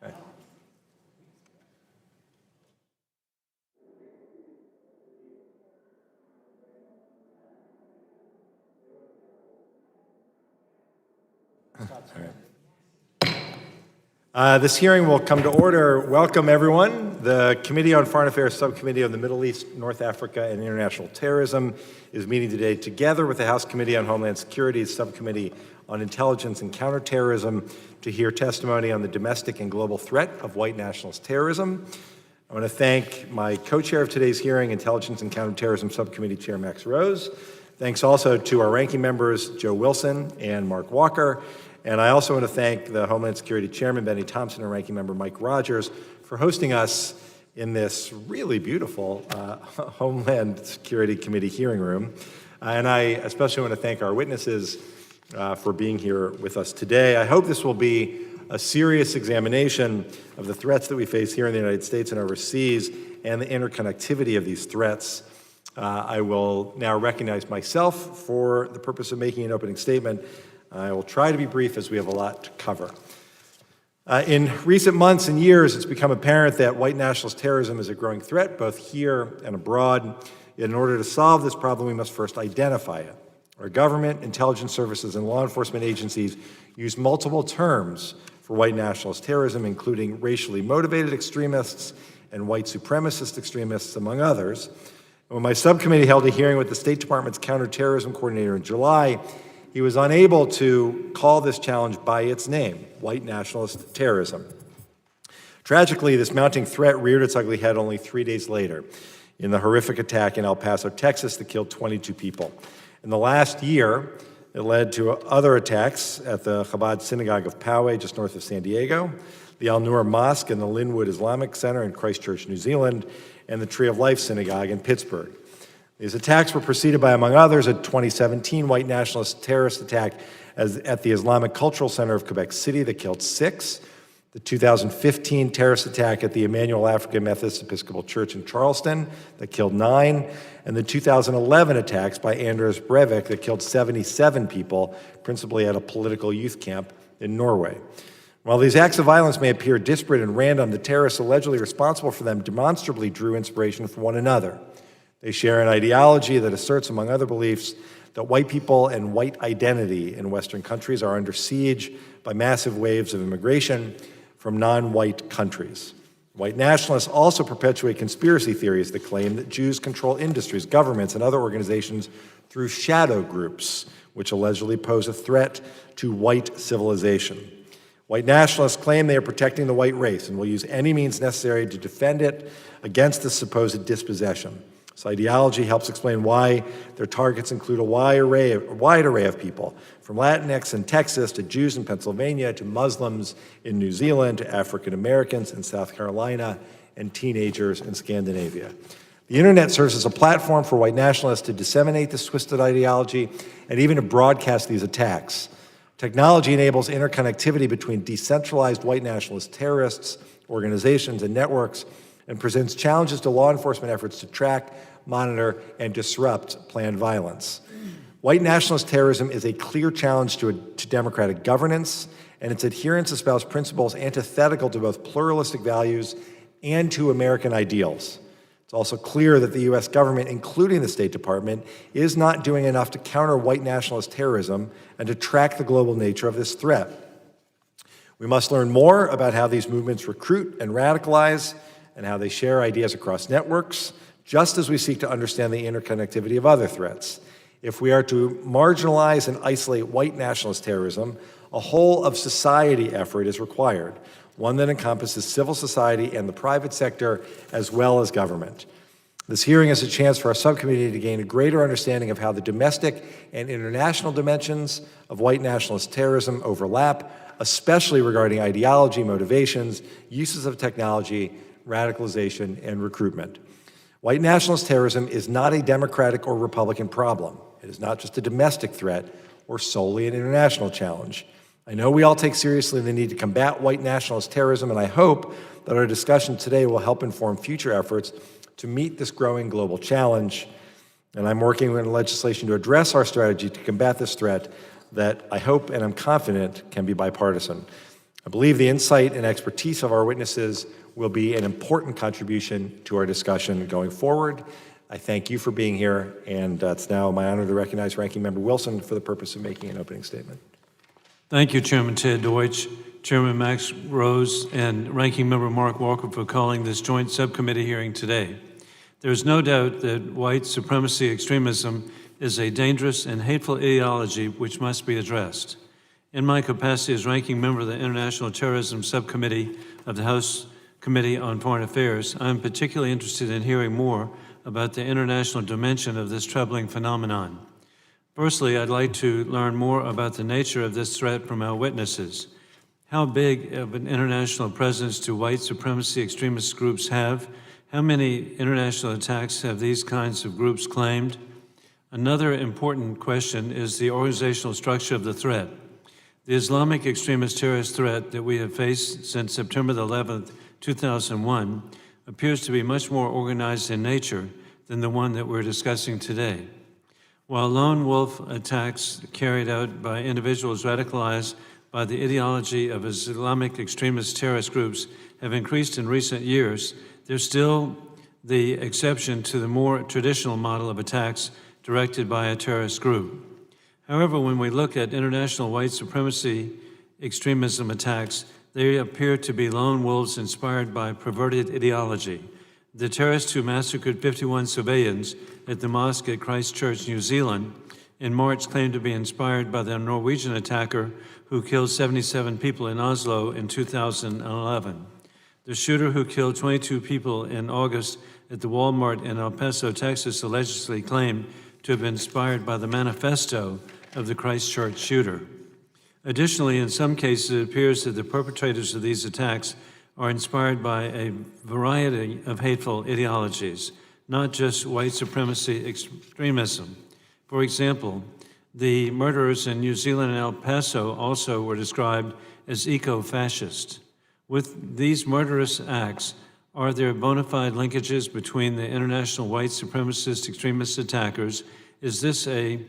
Okay. This hearing will come to order. Welcome, everyone. The Committee on Foreign Affairs Subcommittee on the Middle East, North Africa, and International Terrorism is meeting today together with the House Committee on Homeland Security's Subcommittee on Intelligence and Counterterrorism to hear testimony on the domestic and global threat of white nationalist terrorism. I want to thank my co-chair of today's hearing, Intelligence and Counterterrorism Subcommittee Chair Max Rose. Thanks also to our ranking members, Joe Wilson and Mark Walker. And I also want to thank the Homeland Security Chairman, Benny Thompson, and Ranking Member Mike Rogers for hosting us in this really beautiful Homeland Security Committee hearing room. And I especially want to thank our witnesses for being here with us today. I hope this will be a serious examination of the threats that we face here in the United States and overseas and the interconnectivity of these threats. I will now recognize myself for the purpose of making an opening statement. I will try to be brief as we have a lot to cover. In recent months and years, it's become apparent that white nationalist terrorism is a growing threat, both here and abroad. In order to solve this problem, we must first identify it. Our government, intelligence services, and law enforcement agencies use multiple terms for white nationalist terrorism, including racially motivated extremists and white supremacist extremists, among others. When my subcommittee held a hearing with the State Department's counterterrorism coordinator in July, he was unable to call this challenge by its name, white nationalist terrorism. Tragically, this mounting threat reared its ugly head only 3 days later in the horrific attack in El Paso, Texas, that killed 22 people. In the last year, it led to other attacks at the Chabad Synagogue of Poway, just north of San Diego, the Al-Noor Mosque and the Linwood Islamic Center in Christchurch, New Zealand, and the Tree of Life Synagogue in Pittsburgh. These attacks were preceded by, among others, a 2017 white nationalist terrorist attack at the Islamic Cultural Center of Quebec City that killed 6, the 2015 terrorist attack at the Emmanuel African Methodist Episcopal Church in Charleston that killed 9, and the 2011 attacks by Anders Breivik that killed 77 people, principally at a political youth camp in Norway. While these acts of violence may appear disparate and random, the terrorists allegedly responsible for them demonstrably drew inspiration from one another. They share an ideology that asserts, among other beliefs, that white people and white identity in Western countries are under siege by massive waves of immigration from non-white countries. White nationalists also perpetuate conspiracy theories that claim that Jews control industries, governments, and other organizations through shadow groups, which allegedly pose a threat to white civilization. White nationalists claim they are protecting the white race and will use any means necessary to defend it against the supposed dispossession. This ideology helps explain why their targets include a wide array of people, from Latinx in Texas to Jews in Pennsylvania to Muslims in New Zealand to African Americans in South Carolina and teenagers in Scandinavia. The internet serves as a platform for white nationalists to disseminate this twisted ideology and even to broadcast these attacks. Technology enables interconnectivity between decentralized white nationalist terrorists, organizations, and networks, and presents challenges to law enforcement efforts to track, monitor, and disrupt planned violence. White nationalist terrorism is a clear challenge to democratic governance, and its adherents espouse principles antithetical to both pluralistic values and to American ideals. It's also clear that the U.S. government, including the State Department, is not doing enough to counter white nationalist terrorism and to track the global nature of this threat. We must learn more about how these movements recruit and radicalize, and how they share ideas across networks, just as we seek to understand the interconnectivity of other threats. If we are to marginalize and isolate white nationalist terrorism, a whole of society effort is required, one that encompasses civil society and the private sector, as well as government. This hearing is a chance for our subcommittee to gain a greater understanding of how the domestic and international dimensions of white nationalist terrorism overlap, especially regarding ideology, motivations, uses of technology, radicalization, and recruitment. White nationalist terrorism is not a Democratic or Republican problem. It is not just a domestic threat or solely an international challenge. I know we all take seriously the need to combat white nationalist terrorism, and I hope that our discussion today will help inform future efforts to meet this growing global challenge. And I'm working on legislation to address our strategy to combat this threat that I hope and I'm confident can be bipartisan. I believe the insight and expertise of our witnesses will be an important contribution to our discussion going forward. I thank you for being here, and it's now my honor to recognize Ranking Member Wilson for the purpose of making an opening statement. Thank you, Chairman Ted Deutsch, Chairman Max Rose, and Ranking Member Mark Walker for calling this joint subcommittee hearing today. There is no doubt that white supremacy extremism is a dangerous and hateful ideology which must be addressed. In my capacity as Ranking Member of the International Terrorism Subcommittee of the House Committee on Foreign Affairs, I am particularly interested in hearing more about the international dimension of this troubling phenomenon. Firstly, I'd like to learn more about the nature of this threat from our witnesses. How big of an international presence do white supremacy extremist groups have? How many international attacks have these kinds of groups claimed? Another important question is the organizational structure of the threat. The Islamic extremist terrorist threat that we have faced since September 11th, 2001 appears to be much more organized in nature than the one that we're discussing today. While lone wolf attacks carried out by individuals radicalized by the ideology of Islamic extremist terrorist groups have increased in recent years, there's still the exception to the more traditional model of attacks directed by a terrorist group. However, when we look at international white supremacy extremism attacks, they appear to be lone wolves inspired by perverted ideology. The terrorists who massacred 51 civilians at the mosque at Christchurch, New Zealand, in March claimed to be inspired by the Norwegian attacker who killed 77 people in Oslo in 2011. The shooter who killed 22 people in August at the Walmart in El Paso, Texas, allegedly claimed to have been inspired by the manifesto of the Christchurch shooter. Additionally, in some cases, it appears that the perpetrators of these attacks are inspired by a variety of hateful ideologies, not just white supremacy extremism. For example, the murderers in New Zealand and El Paso also were described as eco-fascist. With these murderous acts, are there bona fide linkages between the international white supremacist extremist attackers? Is this a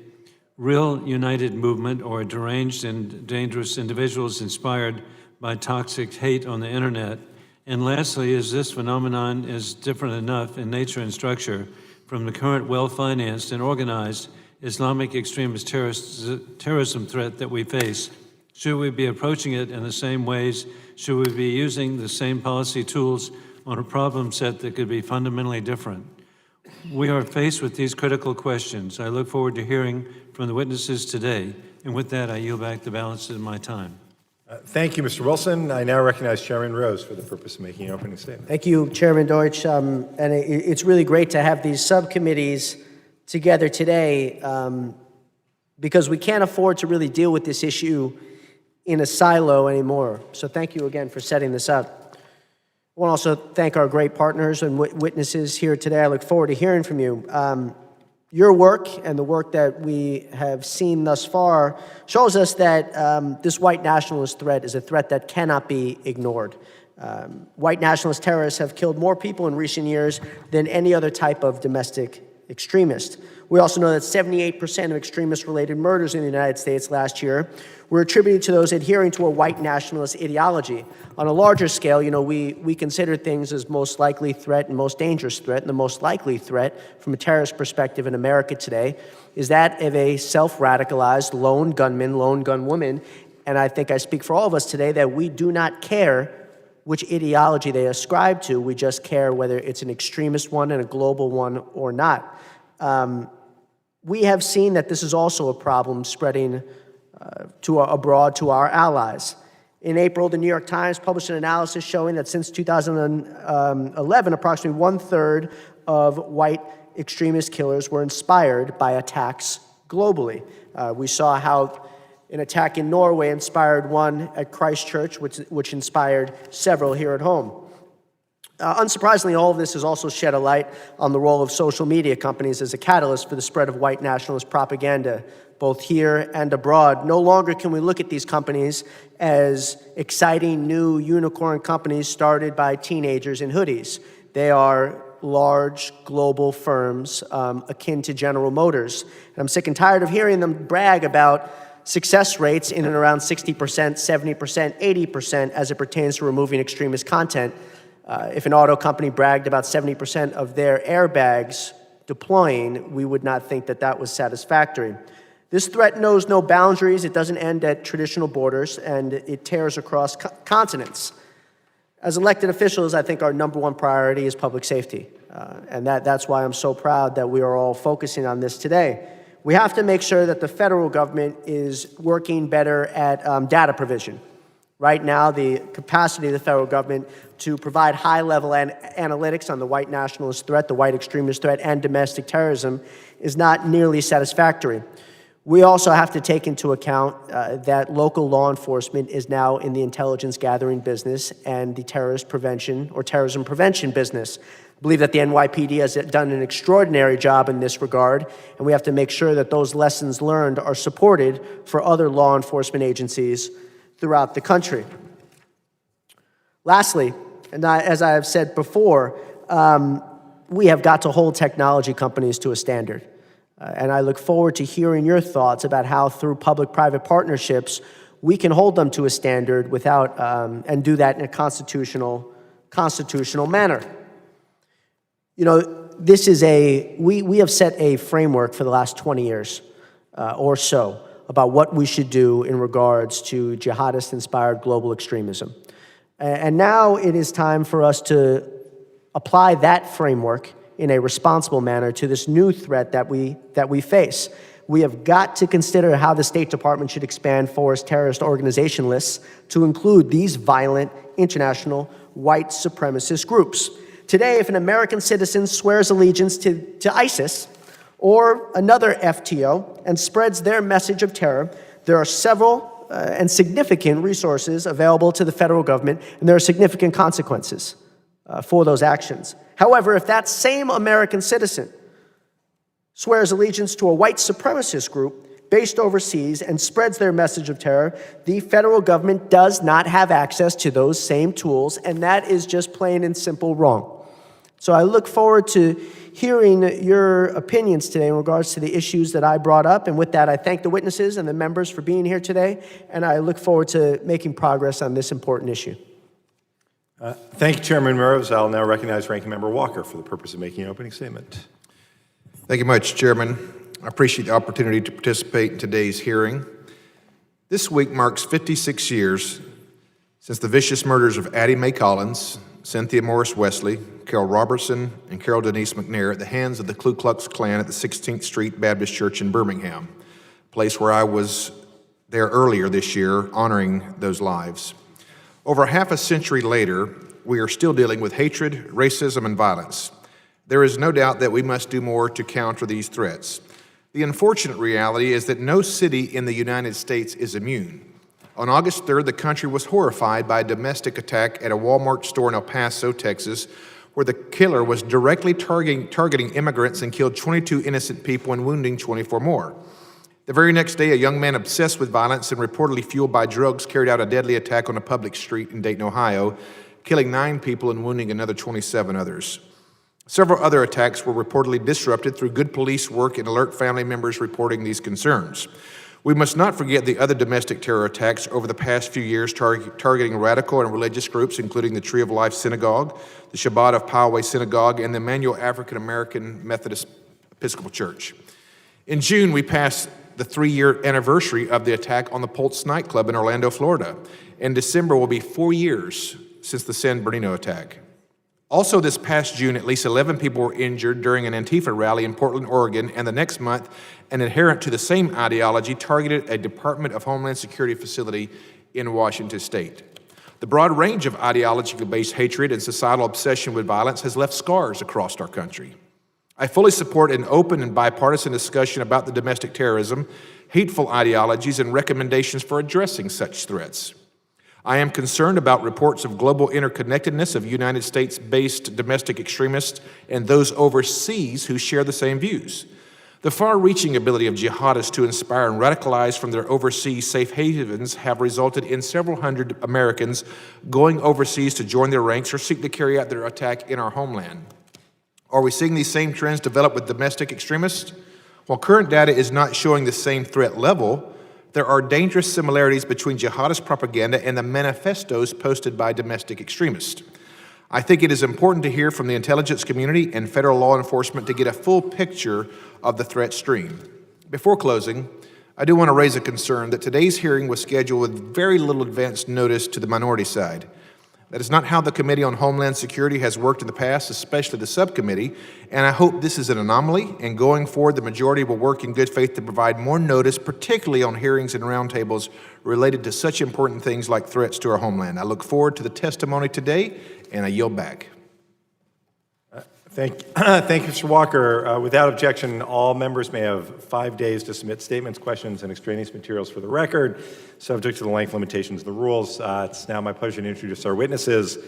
real united movement or deranged and dangerous individuals inspired by toxic hate on the internet? And lastly, is this phenomenon is different enough in nature and structure from the current well-financed and organized Islamic extremist terrorism threat that we face? Should we be approaching it in the same ways? Should we be using the same policy tools on a problem set that could be fundamentally different? We are faced with these critical questions. I look forward to hearing from the witnesses today. And with that, I yield back the balance of my time. Thank you, Mr. Wilson. I now recognize Sharon Rose for the purpose of making an opening statement. Thank you, Chairman Deutsch. And it's really great to have these subcommittees together today because we can't afford to really deal with this issue in a silo anymore. So thank you again for setting this up. I want to also thank our great partners and witnesses here today. I look forward to hearing from you. Your work and the work that we have seen thus far shows us that this white nationalist threat is a threat that cannot be ignored. White nationalist terrorists have killed more people in recent years than any other type of domestic extremist. We also know that 78% of extremist-related murders in the United States last year were attributed to those adhering to a white nationalist ideology. On a larger scale, we consider things as most likely threat and most dangerous threat, and the most likely threat from a terrorist perspective in America today is that of a self-radicalized lone gunman, lone gunwoman, and I think I speak for all of us today that we do not care which ideology they ascribe to. We just care whether it's an extremist one and a global one or not. We have seen that this is also a problem spreading abroad to our allies. In April, the New York Times published an analysis showing that since 2011, approximately 1/3 of white extremist killers were inspired by attacks globally. We saw how an attack in Norway inspired one at Christchurch, which inspired several here at home. Unsurprisingly, all of this has also shed a light on the role of social media companies as a catalyst for the spread of white nationalist propaganda, both here and abroad. No longer can we look at these companies as exciting new unicorn companies started by teenagers in hoodies. They are large global firms akin to General Motors. And I'm sick and tired of hearing them brag about success rates in and around 60%, 70%, 80% as it pertains to removing extremist content. If an auto company bragged about 70% of their airbags deploying, we would not think that that was satisfactory. This threat knows no boundaries, it doesn't end at traditional borders, and it tears across continents. As elected officials, I think our number one priority is public safety, and that's why I'm so proud that we are all focusing on this today. We have to make sure that the federal government is working better at data provision. Right now, the capacity of the federal government to provide high-level analytics on the white nationalist threat, the white extremist threat, and domestic terrorism is not nearly satisfactory. We also have to take into account that local law enforcement is now in the intelligence gathering business and the terrorist prevention or terrorism prevention business. I believe that the NYPD has done an extraordinary job in this regard, and we have to make sure that those lessons learned are supported for other law enforcement agencies throughout the country. Lastly, and as I have said before, we have got to hold technology companies to a standard. And I look forward to hearing your thoughts about how through public-private partnerships, we can hold them to a standard without, and do that in a constitutional manner. You know, this is we have set a framework for the last 20 years or so about what we should do in regards to jihadist-inspired global extremism. And now it is time for us to apply that framework in a responsible manner to this new threat that we face. We have got to consider how the State Department should expand forest terrorist organization lists to include these violent international white supremacist groups. Today, if an American citizen swears allegiance to ISIS or another FTO and spreads their message of terror, there are several and significant resources available to the federal government, and there are significant consequences for those actions. However, if that same American citizen swears allegiance to a white supremacist group based overseas and spreads their message of terror, the federal government does not have access to those same tools, and that is just plain and simple wrong. So I look forward to hearing your opinions today in regards to the issues that I brought up. And with that, I thank the witnesses and the members for being here today, and I look forward to making progress on this important issue. Thank you, Chairman Rose. I'll now recognize Ranking Member Walker for the purpose of making an opening statement. Thank you much, Chairman. I appreciate the opportunity to participate in today's hearing. This week marks 56 years since the vicious murders of Addie Mae Collins, Cynthia Morris Wesley, Carol Robertson, and Carol Denise McNair at the hands of the Ku Klux Klan at the 16th Street Baptist Church in Birmingham, a place where I was there earlier this year honoring those lives. Over half a century later, we are still dealing with hatred, racism, and violence. There is no doubt that we must do more to counter these threats. The unfortunate reality is that no city in the United States is immune. On August 3rd, the country was horrified by a domestic attack at a Walmart store in El Paso, Texas, where the killer was directly targeting immigrants and killed 22 innocent people and wounding 24 more. The very next day, a young man obsessed with violence and reportedly fueled by drugs carried out a deadly attack on a public street in Dayton, Ohio, killing 9 people and wounding another 27 others. Several other attacks were reportedly disrupted through good police work and alert family members reporting these concerns. We must not forget the other domestic terror attacks over the past few years targeting radical and religious groups, including the Tree of Life Synagogue, the Shabbat of Poway Synagogue, and the Emmanuel African American Methodist Episcopal Church. In June, we passed the 3-year anniversary of the attack on the Pulse nightclub in Orlando, Florida. In December will be 4 years since the San Bernardino attack. Also this past June, at least 11 people were injured during an Antifa rally in Portland, Oregon, and the next month, an adherent to the same ideology targeted a Department of Homeland Security facility in Washington state. The broad range of ideologically-based hatred and societal obsession with violence has left scars across our country. I fully support an open and bipartisan discussion about the domestic terrorism, hateful ideologies, and recommendations for addressing such threats. I am concerned about reports of global interconnectedness of United States-based domestic extremists and those overseas who share the same views. The far-reaching ability of jihadists to inspire and radicalize from their overseas safe havens have resulted in several hundred Americans going overseas to join their ranks or seek to carry out their attack in our homeland. Are we seeing these same trends develop with domestic extremists? While current data is not showing the same threat level, There are dangerous similarities between jihadist propaganda and the manifestos posted by domestic extremists. I think it is important to hear from the intelligence community and federal law enforcement to get a full picture of the threat stream. Before closing, I do want to raise a concern that today's hearing was scheduled with very little advance notice to the minority side. That is not how the Committee on Homeland Security has worked in the past, especially the subcommittee, and I hope this is an anomaly, and going forward, the majority will work in good faith to provide more notice, particularly on hearings and roundtables related to such important things like threats to our homeland. I look forward to the testimony today, and I yield back. Thank you, Mr. Walker. Without objection, all members may have 5 days to submit statements, questions, and extraneous materials for the record, subject to the length limitations of the rules. It's now my pleasure to introduce our witnesses.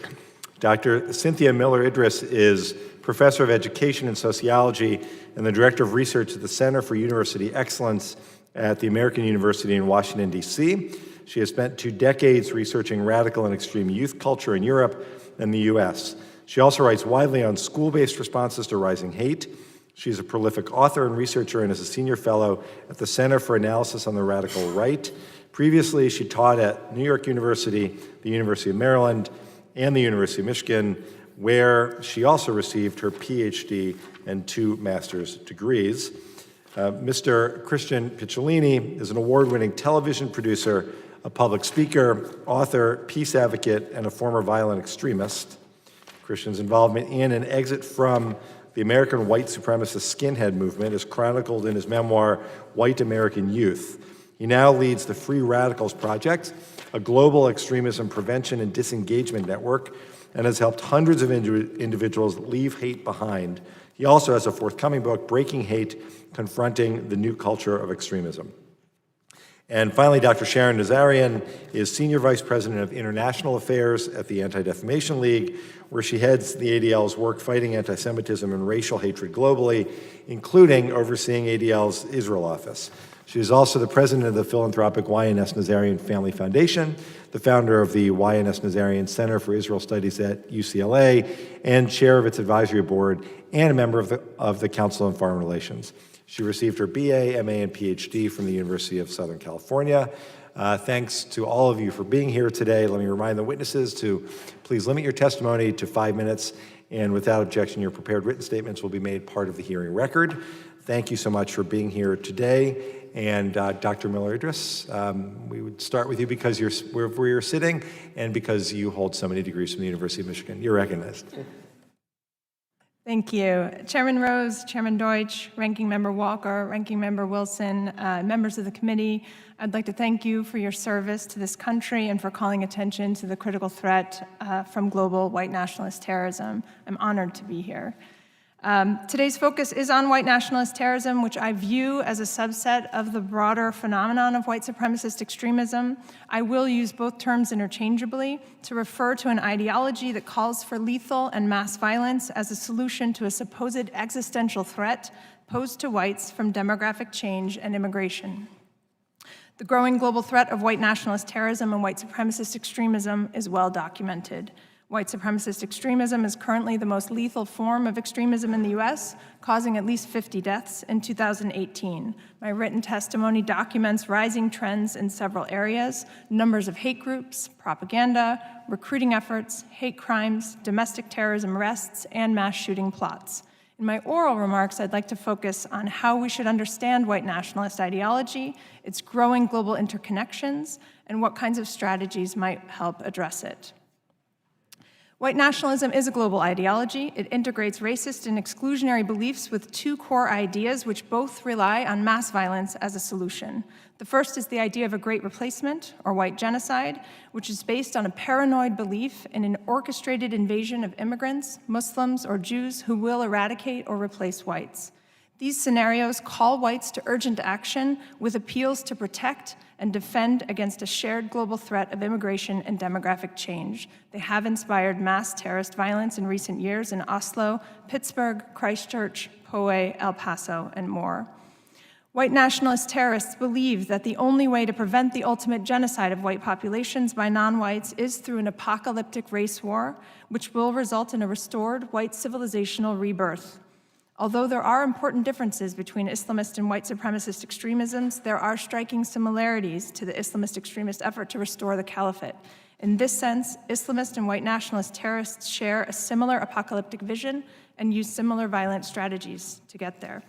Dr. Cynthia Miller-Idriss is Professor of Education and Sociology and the Director of Research at the Center for University Excellence at the American University in Washington, D.C. She has spent 2 decades researching radical and extreme youth culture in Europe and the U.S. She also writes widely on school-based responses to rising hate. She's a prolific author and researcher and is a senior fellow at the Center for Analysis on the Radical Right. Previously, she taught at New York University, the University of Maryland, and the University of Michigan, where she also received her Ph.D. and 2 master's degrees. Mr. Christian Picciolini is an award-winning television producer, a public speaker, author, peace advocate, and a former violent extremist. Christian's involvement in and exit from the American white supremacist skinhead movement is chronicled in his memoir, White American Youth. He now leads the Free Radicals Project, a global extremism prevention and disengagement network, and has helped hundreds of individuals leave hate behind. He also has a forthcoming book, Breaking Hate, Confronting the New Culture of Extremism. And finally, Dr. Sharon Nazarian is Senior Vice President of International Affairs at the Anti-Defamation League, where she heads the ADL's work fighting anti-Semitism and racial hatred globally, including overseeing ADL's Israel office. She is also the president of the philanthropic YNS Nazarian Family Foundation, the founder of the YNS Nazarian Center for Israel Studies at UCLA, and chair of its advisory board, and a member of the Council on Foreign Relations. She received her BA, MA, and PhD from the University of Southern California. Thanks to all of you for being here today. Let me remind the witnesses to please limit your testimony to 5 minutes, and without objection, your prepared written statements will be made part of the hearing record. Thank you so much for being here today. And Dr. Miller-Idriss, we would start with you because you're where you're sitting and because you hold so many degrees from the University of Michigan. You're recognized. Thank you. Chairman Rose, Chairman Deutsch, Ranking Member Walker, Ranking Member Wilson, members of the committee, I'd like to thank you for your service to this country and for calling attention to the critical threat from global white nationalist terrorism. I'm honored to be here. Today's focus is on white nationalist terrorism, which I view as a subset of the broader phenomenon of white supremacist extremism. I will use both terms interchangeably to refer to an ideology that calls for lethal and mass violence as a solution to a supposed existential threat posed to whites from demographic change and immigration. The growing global threat of white nationalist terrorism and white supremacist extremism is well documented. White supremacist extremism is currently the most lethal form of extremism in the U.S., causing at least 50 deaths in 2018. My written testimony documents rising trends in several areas: numbers of hate groups, propaganda, recruiting efforts, hate crimes, domestic terrorism arrests, and mass shooting plots. In my oral remarks, I'd like to focus on how we should understand white nationalist ideology, its growing global interconnections, and what kinds of strategies might help address it. White nationalism is a global ideology. It integrates racist and exclusionary beliefs with 2 core ideas which both rely on mass violence as a solution. The first is the idea of a great replacement, or white genocide, which is based on a paranoid belief in an orchestrated invasion of immigrants, Muslims, or Jews who will eradicate or replace whites. These scenarios call whites to urgent action with appeals to protect and defend against a shared global threat of immigration and demographic change. They have inspired mass terrorist violence in recent years in Oslo, Pittsburgh, Christchurch, Poway, El Paso, and more. White nationalist terrorists believe that the only way to prevent the ultimate genocide of white populations by non-whites is through an apocalyptic race war, which will result in a restored white civilizational rebirth. Although there are important differences between Islamist and white supremacist extremisms, there are striking similarities to the Islamist extremist effort to restore the caliphate. In this sense, Islamist and white nationalist terrorists share a similar apocalyptic vision and use similar violent strategies to get there.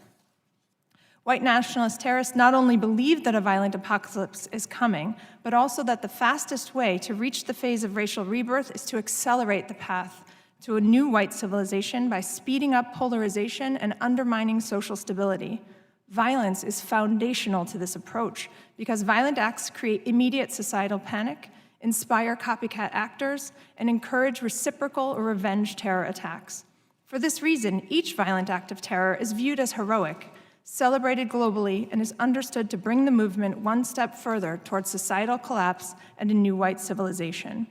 White nationalist terrorists not only believe that a violent apocalypse is coming, but also that the fastest way to reach the phase of racial rebirth is to accelerate the path to a new white civilization by speeding up polarization and undermining social stability. Violence is foundational to this approach because violent acts create immediate societal panic, inspire copycat actors, and encourage reciprocal or revenge terror attacks. For this reason, each violent act of terror is viewed as heroic, celebrated globally, and is understood to bring the movement one step further towards societal collapse and a new white civilization.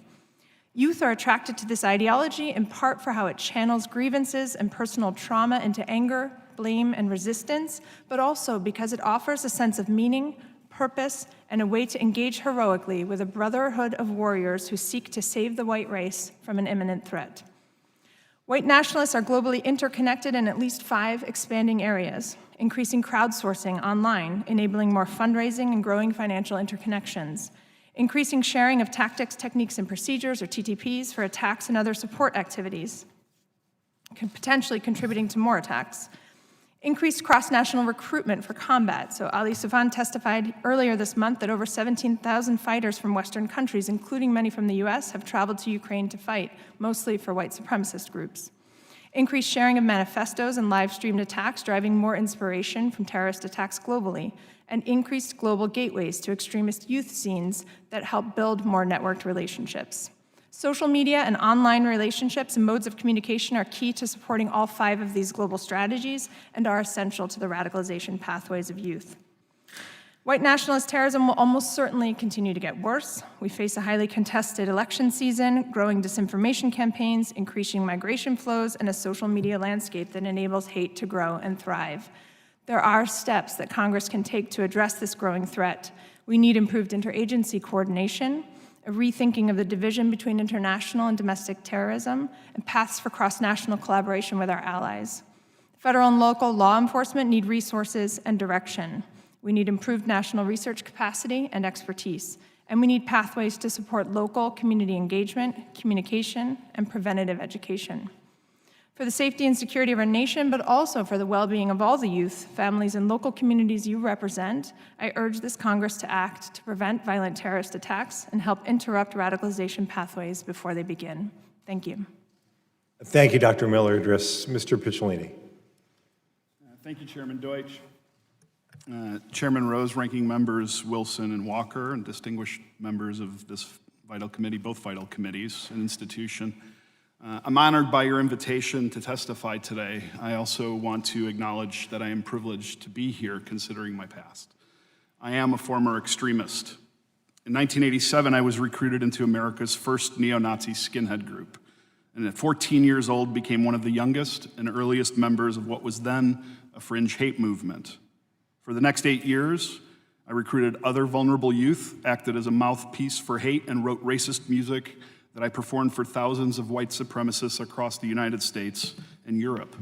Youth are attracted to this ideology in part for how it channels grievances and personal trauma into anger, blame, and resistance, but also because it offers a sense of meaning, purpose, and a way to engage heroically with a brotherhood of warriors who seek to save the white race from an imminent threat. White nationalists are globally interconnected in at least 5 expanding areas, increasing crowdsourcing online, enabling more fundraising and growing financial interconnections, increasing sharing of tactics, techniques, and procedures, or TTPs, for attacks and other support activities, potentially contributing to more attacks. Increased cross-national recruitment for combat. So Ali Soufan testified earlier this month that over 17,000 fighters from Western countries, including many from the US, have traveled to Ukraine to fight, mostly for white supremacist groups. Increased sharing of manifestos and live-streamed attacks, driving more inspiration from terrorist attacks globally, and increased global gateways to extremist youth scenes that help build more networked relationships. Social media and online relationships and modes of communication are key to supporting all 5 of these global strategies and are essential to the radicalization pathways of youth. White nationalist terrorism will almost certainly continue to get worse. We face a highly contested election season, growing disinformation campaigns, increasing migration flows, and a social media landscape that enables hate to grow and thrive. There are steps that Congress can take to address this growing threat. We need improved interagency coordination, a rethinking of the division between international and domestic terrorism, and paths for cross-national collaboration with our allies. Federal and local law enforcement need resources and direction. We need improved national research capacity and expertise, and we need pathways to support local community engagement, communication, and preventative education. For the safety and security of our nation, but also for the well-being of all the youth, families, and local communities you represent, I urge this Congress to act to prevent violent terrorist attacks and help interrupt radicalization pathways before they begin. Thank you. Thank you, Dr. Miller-Idriss. Mr. Picciolini. Thank you, Chairman Deutsch. Chairman Rose, ranking members Wilson and Walker, and distinguished members of this vital committee, both vital committees and institution. I'm honored by your invitation to testify today. I also want to acknowledge that I am privileged to be here considering my past. I am a former extremist. In 1987, I was recruited into America's first neo-Nazi skinhead group, and at 14 years old became one of the youngest and earliest members of what was then a fringe hate movement. For the next 8 years, I recruited other vulnerable youth, acted as a mouthpiece for hate, and wrote racist music that I performed for thousands of white supremacists across the United States and Europe.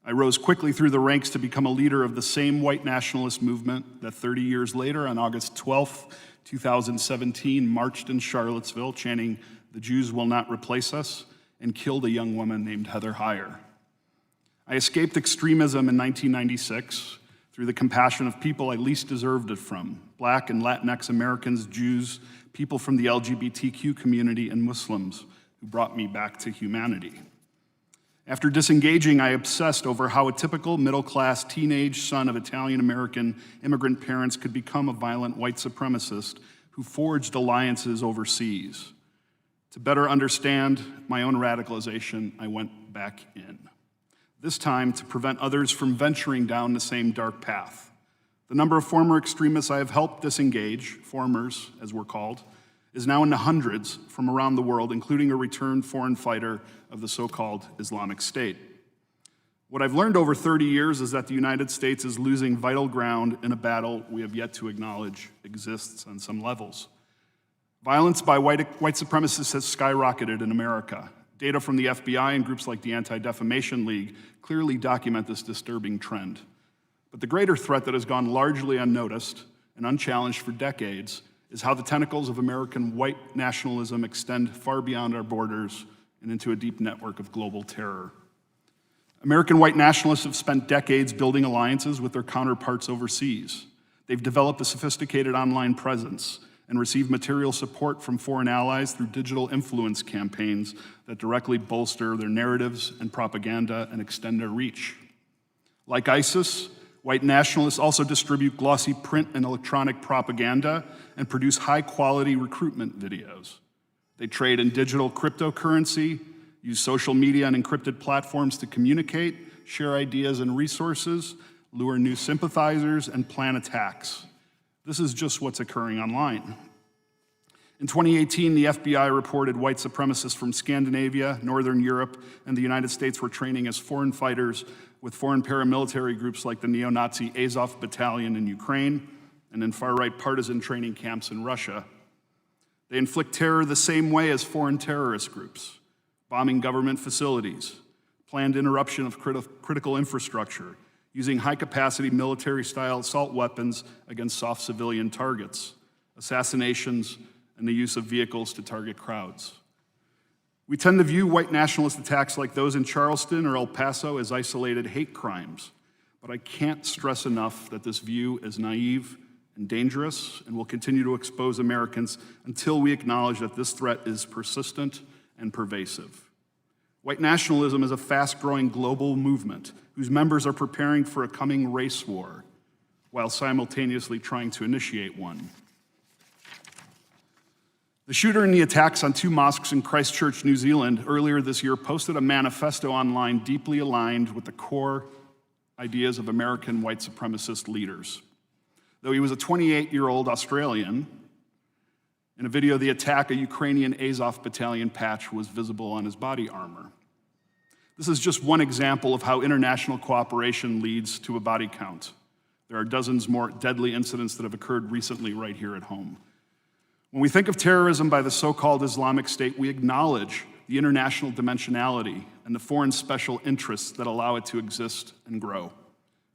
I rose quickly through the ranks to become a leader of the same white nationalist movement that 30 years later, on August 12th, 2017, marched in Charlottesville chanting, "The Jews will not replace us," and killed a young woman named Heather Heyer. I escaped extremism in 1996 through the compassion of people I least deserved it from, Black and Latinx Americans, Jews, people from the LGBTQ community, and Muslims, who brought me back to humanity. After disengaging, I obsessed over how a typical middle-class teenage son of Italian-American immigrant parents could become a violent white supremacist who forged alliances overseas. To better understand my own radicalization, I went back in. This time to prevent others from venturing down the same dark path. The number of former extremists I have helped disengage, formers as we're called, is now in the hundreds from around the world, including a returned foreign fighter of the so-called Islamic State. What I've learned over 30 years is that the United States is losing vital ground in a battle we have yet to acknowledge exists on some levels. Violence by white supremacists has skyrocketed in America. Data from the FBI and groups like the Anti-Defamation League clearly document this disturbing trend. But the greater threat that has gone largely unnoticed and unchallenged for decades is how the tentacles of American white nationalism extend far beyond our borders and into a deep network of global terror. American white nationalists have spent decades building alliances with their counterparts overseas. They've developed a sophisticated online presence and received material support from foreign allies through digital influence campaigns that directly bolster their narratives and propaganda and extend their reach. Like ISIS, white nationalists also distribute glossy print and electronic propaganda and produce high-quality recruitment videos. They trade in digital cryptocurrency, use social media and encrypted platforms to communicate, share ideas and resources, lure new sympathizers, and plan attacks. This is just what's occurring online. In 2018, the FBI reported white supremacists from Scandinavia, Northern Europe, and the United States were training as foreign fighters with foreign paramilitary groups like the neo-Nazi Azov Battalion in Ukraine and in far-right partisan training camps in Russia. They inflict terror the same way as foreign terrorist groups, bombing government facilities, planned interruption of critical infrastructure, using high-capacity military-style assault weapons against soft civilian targets, assassinations, and the use of vehicles to target crowds. We tend to view white nationalist attacks like those in Charleston or El Paso as isolated hate crimes, but I can't stress enough that this view is naive and dangerous and will continue to expose Americans until we acknowledge that this threat is persistent and pervasive. White nationalism is a fast-growing global movement whose members are preparing for a coming race war while simultaneously trying to initiate one. The shooter in the attacks on 2 mosques in Christchurch, New Zealand, earlier this year posted a manifesto online deeply aligned with the core ideas of American white supremacist leaders. Though he was a 28-year-old Australian, in a video of the attack, a Ukrainian Azov Battalion patch was visible on his body armor. This is just one example of how international cooperation leads to a body count. There are dozens more deadly incidents that have occurred recently right here at home. When we think of terrorism by the so-called Islamic State, we acknowledge the international dimensionality and the foreign special interests that allow it to exist and grow.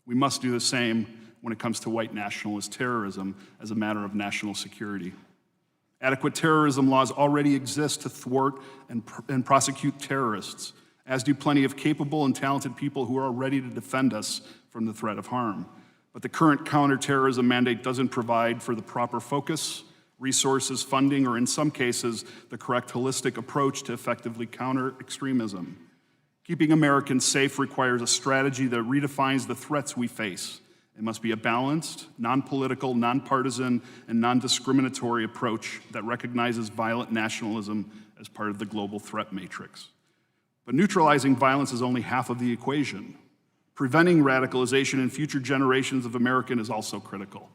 We must do the same when it comes to white nationalist terrorism as a matter of national security. Adequate terrorism laws already exist to thwart and prosecute terrorists, as do plenty of capable and talented people who are ready to defend us from the threat of harm. But the current counterterrorism mandate doesn't provide for the proper focus, resources, funding, or in some cases, the correct holistic approach to effectively counter extremism. Keeping Americans safe requires a strategy that redefines the threats we face. It must be a balanced, non-political, non-partisan, and non-discriminatory approach that recognizes violent nationalism as part of the global threat matrix. But neutralizing violence is only half of the equation. Preventing radicalization in future generations of Americans is also critical.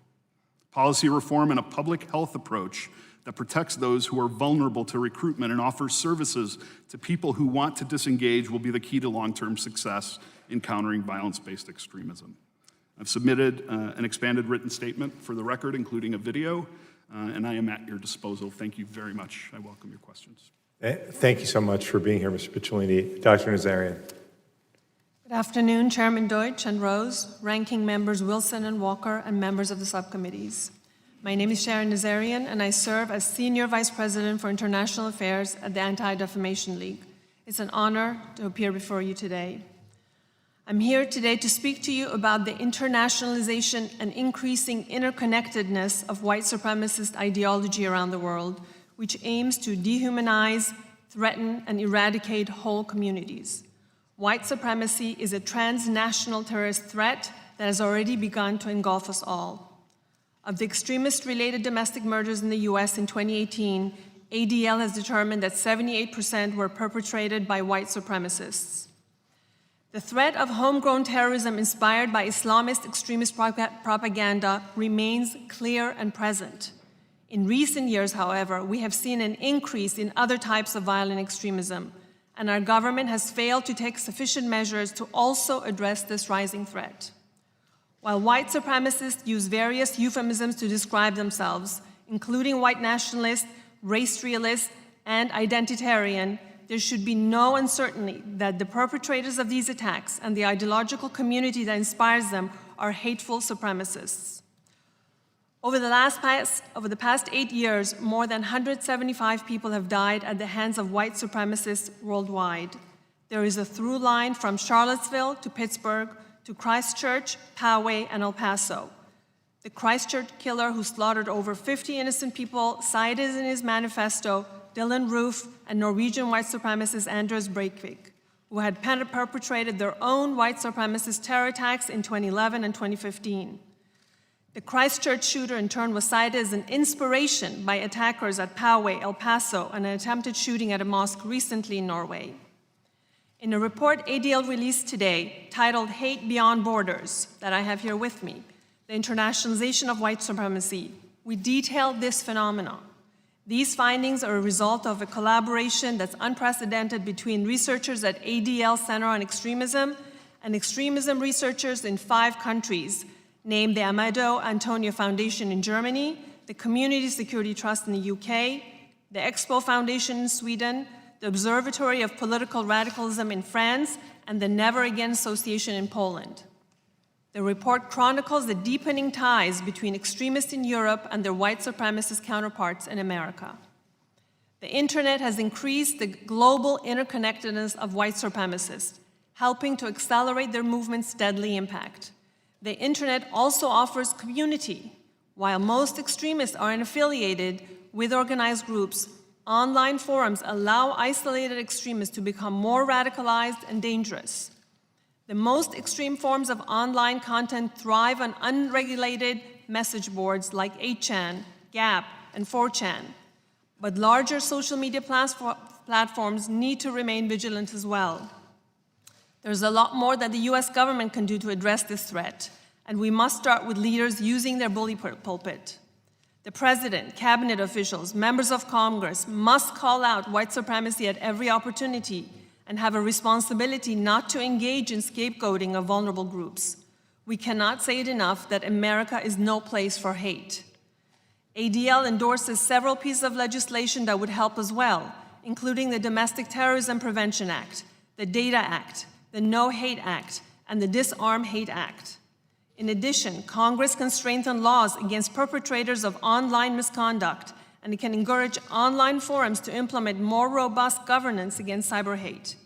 Policy reform and a public health approach that protects those who are vulnerable to recruitment and offers services to people who want to disengage will be the key to long-term success in countering violence-based extremism. I've submitted an expanded written statement for the record, including a video, and I am at your disposal. Thank you very much. I welcome your questions. Thank you so much for being here, Mr. Picciolini. Dr. Nazarian. Good afternoon, Chairman Deutsch and Rose, ranking members Wilson and Walker, and members of the subcommittees. My name is Sharon Nazarian, and I serve as Senior Vice President for International Affairs at the Anti-Defamation League. It's an honor to appear before you today. I'm here today to speak to you about the internationalization and increasing interconnectedness of white supremacist ideology around the world, which aims to dehumanize, threaten, and eradicate whole communities. White supremacy is a transnational terrorist threat that has already begun to engulf us all. Of the extremist-related domestic murders in the US in 2018, ADL has determined that 78% were perpetrated by white supremacists. The threat of homegrown terrorism inspired by Islamist extremist propaganda remains clear and present. In recent years, however, we have seen an increase in other types of violent extremism, and our government has failed to take sufficient measures to also address this rising threat. While white supremacists use various euphemisms to describe themselves, including white nationalist, race realist, and identitarian, there should be no uncertainty that the perpetrators of these attacks and the ideological community that inspires them are hateful supremacists. Over the past 8 years, more than 175 people have died at the hands of white supremacists worldwide. There is a through line from Charlottesville to Pittsburgh to Christchurch, Poway, and El Paso. The Christchurch killer who slaughtered over 50 innocent people cited in his manifesto Dylan Roof and Norwegian white supremacist Anders Breivik, who had perpetrated their own white supremacist terror attacks in 2011 and 2015. The Christchurch shooter, in turn, was cited as an inspiration by attackers at Poway, El Paso, and an attempted shooting at a mosque recently in Norway. In a report ADL released today titled Hate Beyond Borders, that I have here with me, the Internationalization of White Supremacy, we detail this phenomenon. These findings are a result of a collaboration that's unprecedented between researchers at ADL Center on Extremism and extremism researchers in 5 countries, named the Amadeo Antonio Foundation in Germany, the Community Security Trust in the UK, the Expo Foundation in Sweden, the Observatory of Political Radicalism in France, and the Never Again Association in Poland. The report chronicles the deepening ties between extremists in Europe and their white supremacist counterparts in America. The internet has increased the global interconnectedness of white supremacists, helping to accelerate their movement's deadly impact. The internet also offers community. While most extremists are unaffiliated with organized groups, online forums allow isolated extremists to become more radicalized and dangerous. The most extreme forms of online content thrive on unregulated message boards like 8chan, Gap, and 4chan. But larger social media platforms need to remain vigilant as well. There's a lot more that the US government can do to address this threat, and we must start with leaders using their bully pulpit. The president, cabinet officials, members of Congress must call out white supremacy at every opportunity and have a responsibility not to engage in scapegoating of vulnerable groups. We cannot say it enough that America is no place for hate. ADL endorses several pieces of legislation that would help as well, including the Domestic Terrorism Prevention Act, the Data Act, the No Hate Act, and the Disarm Hate Act. In addition, Congress can strengthen laws against perpetrators of online misconduct, and it can encourage online forums to implement more robust governance against cyber hate.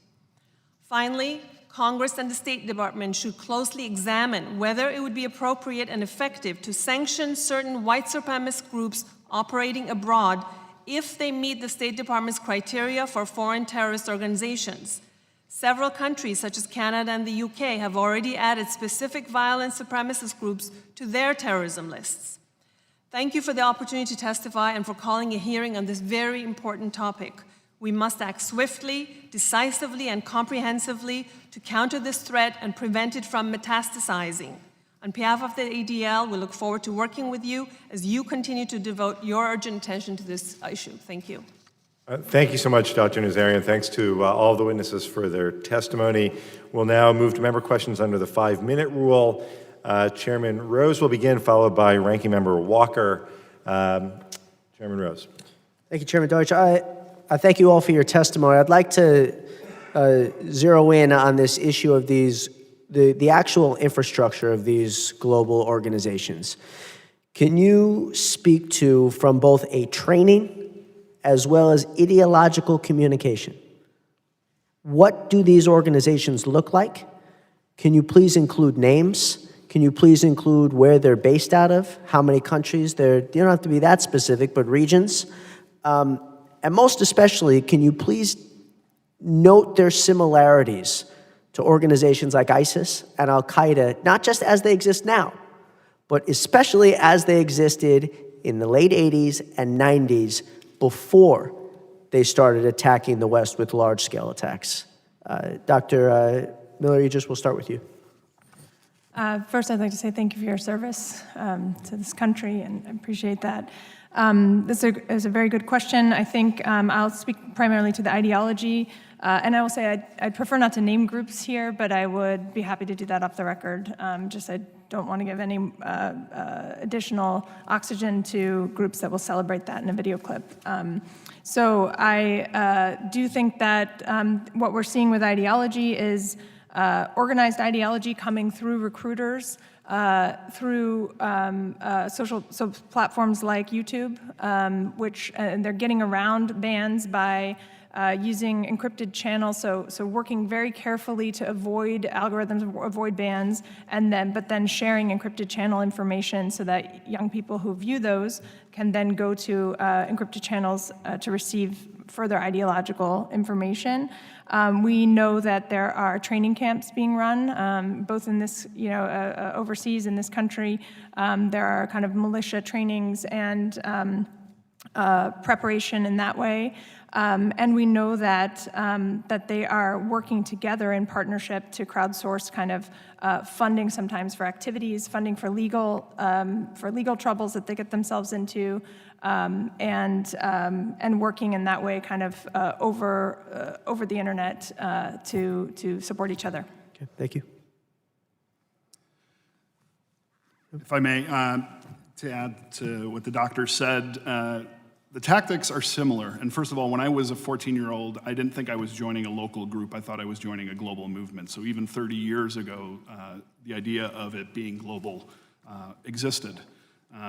Finally, Congress and the State Department should closely examine whether it would be appropriate and effective to sanction certain white supremacist groups operating abroad if they meet the State Department's criteria for foreign terrorist organizations. Several countries, such as Canada and the UK, have already added specific violent supremacist groups to their terrorism lists. Thank you for the opportunity to testify and for calling a hearing on this very important topic. We must act swiftly, decisively, and comprehensively to counter this threat and prevent it from metastasizing. On behalf of the ADL, we look forward to working with you as you continue to devote your urgent attention to this issue. Thank you. Thank you so much, Dr. Nazarian. Thanks to all of the witnesses for their testimony. We'll now move to member questions under the 5-minute rule. Chairman Rose will begin, followed by Ranking Member Walker. Chairman Rose. Thank you, Chairman Deutsch. I thank you all for your testimony. I'd like to zero in on this issue of the actual infrastructure of these global organizations. Can you speak to, from both a training as well as ideological communication, what do these organizations look like? Can you please include names? Can you please include where they're based out of, how many countries they're, you don't have to be that specific, but regions. And most especially, can you please note their similarities to organizations like ISIS and Al-Qaeda, not just as they exist now, but especially as they existed in the late 80s and 90s before they started attacking the West with large-scale attacks. Dr. Miller-Idriss, we'll start with you. First, I'd like to say thank you for your service to this country, and I appreciate that. This is a very good question. I think I'll speak primarily to the ideology And I will say I'd prefer not to name groups here, but I would be happy to do that off the record. Just I don't want to give any additional oxygen to groups that will celebrate that in a video clip. So I do think that what we're seeing with ideology is organized ideology coming through recruiters, through social platforms like YouTube, which they're getting around bans by using encrypted channels, so working very carefully to avoid algorithms, avoid bans, but then sharing encrypted channel information so that young people who view those can then go to encrypted channels to receive further ideological information. We know that there are training camps being run, both in this, overseas in this country. There are kind of militia trainings and preparation in that way. And we know that that they are working together in partnership to crowdsource kind of funding sometimes for activities, funding for legal troubles that they get themselves into, and working in that way kind of over the internet to support each other. Okay, thank you. If I may, to add to what the doctor said, the tactics are similar. And first of all, when I was a 14-year-old, I didn't think I was joining a local group. I thought I was joining a global movement. So even 30 years ago, the idea of it being global existed.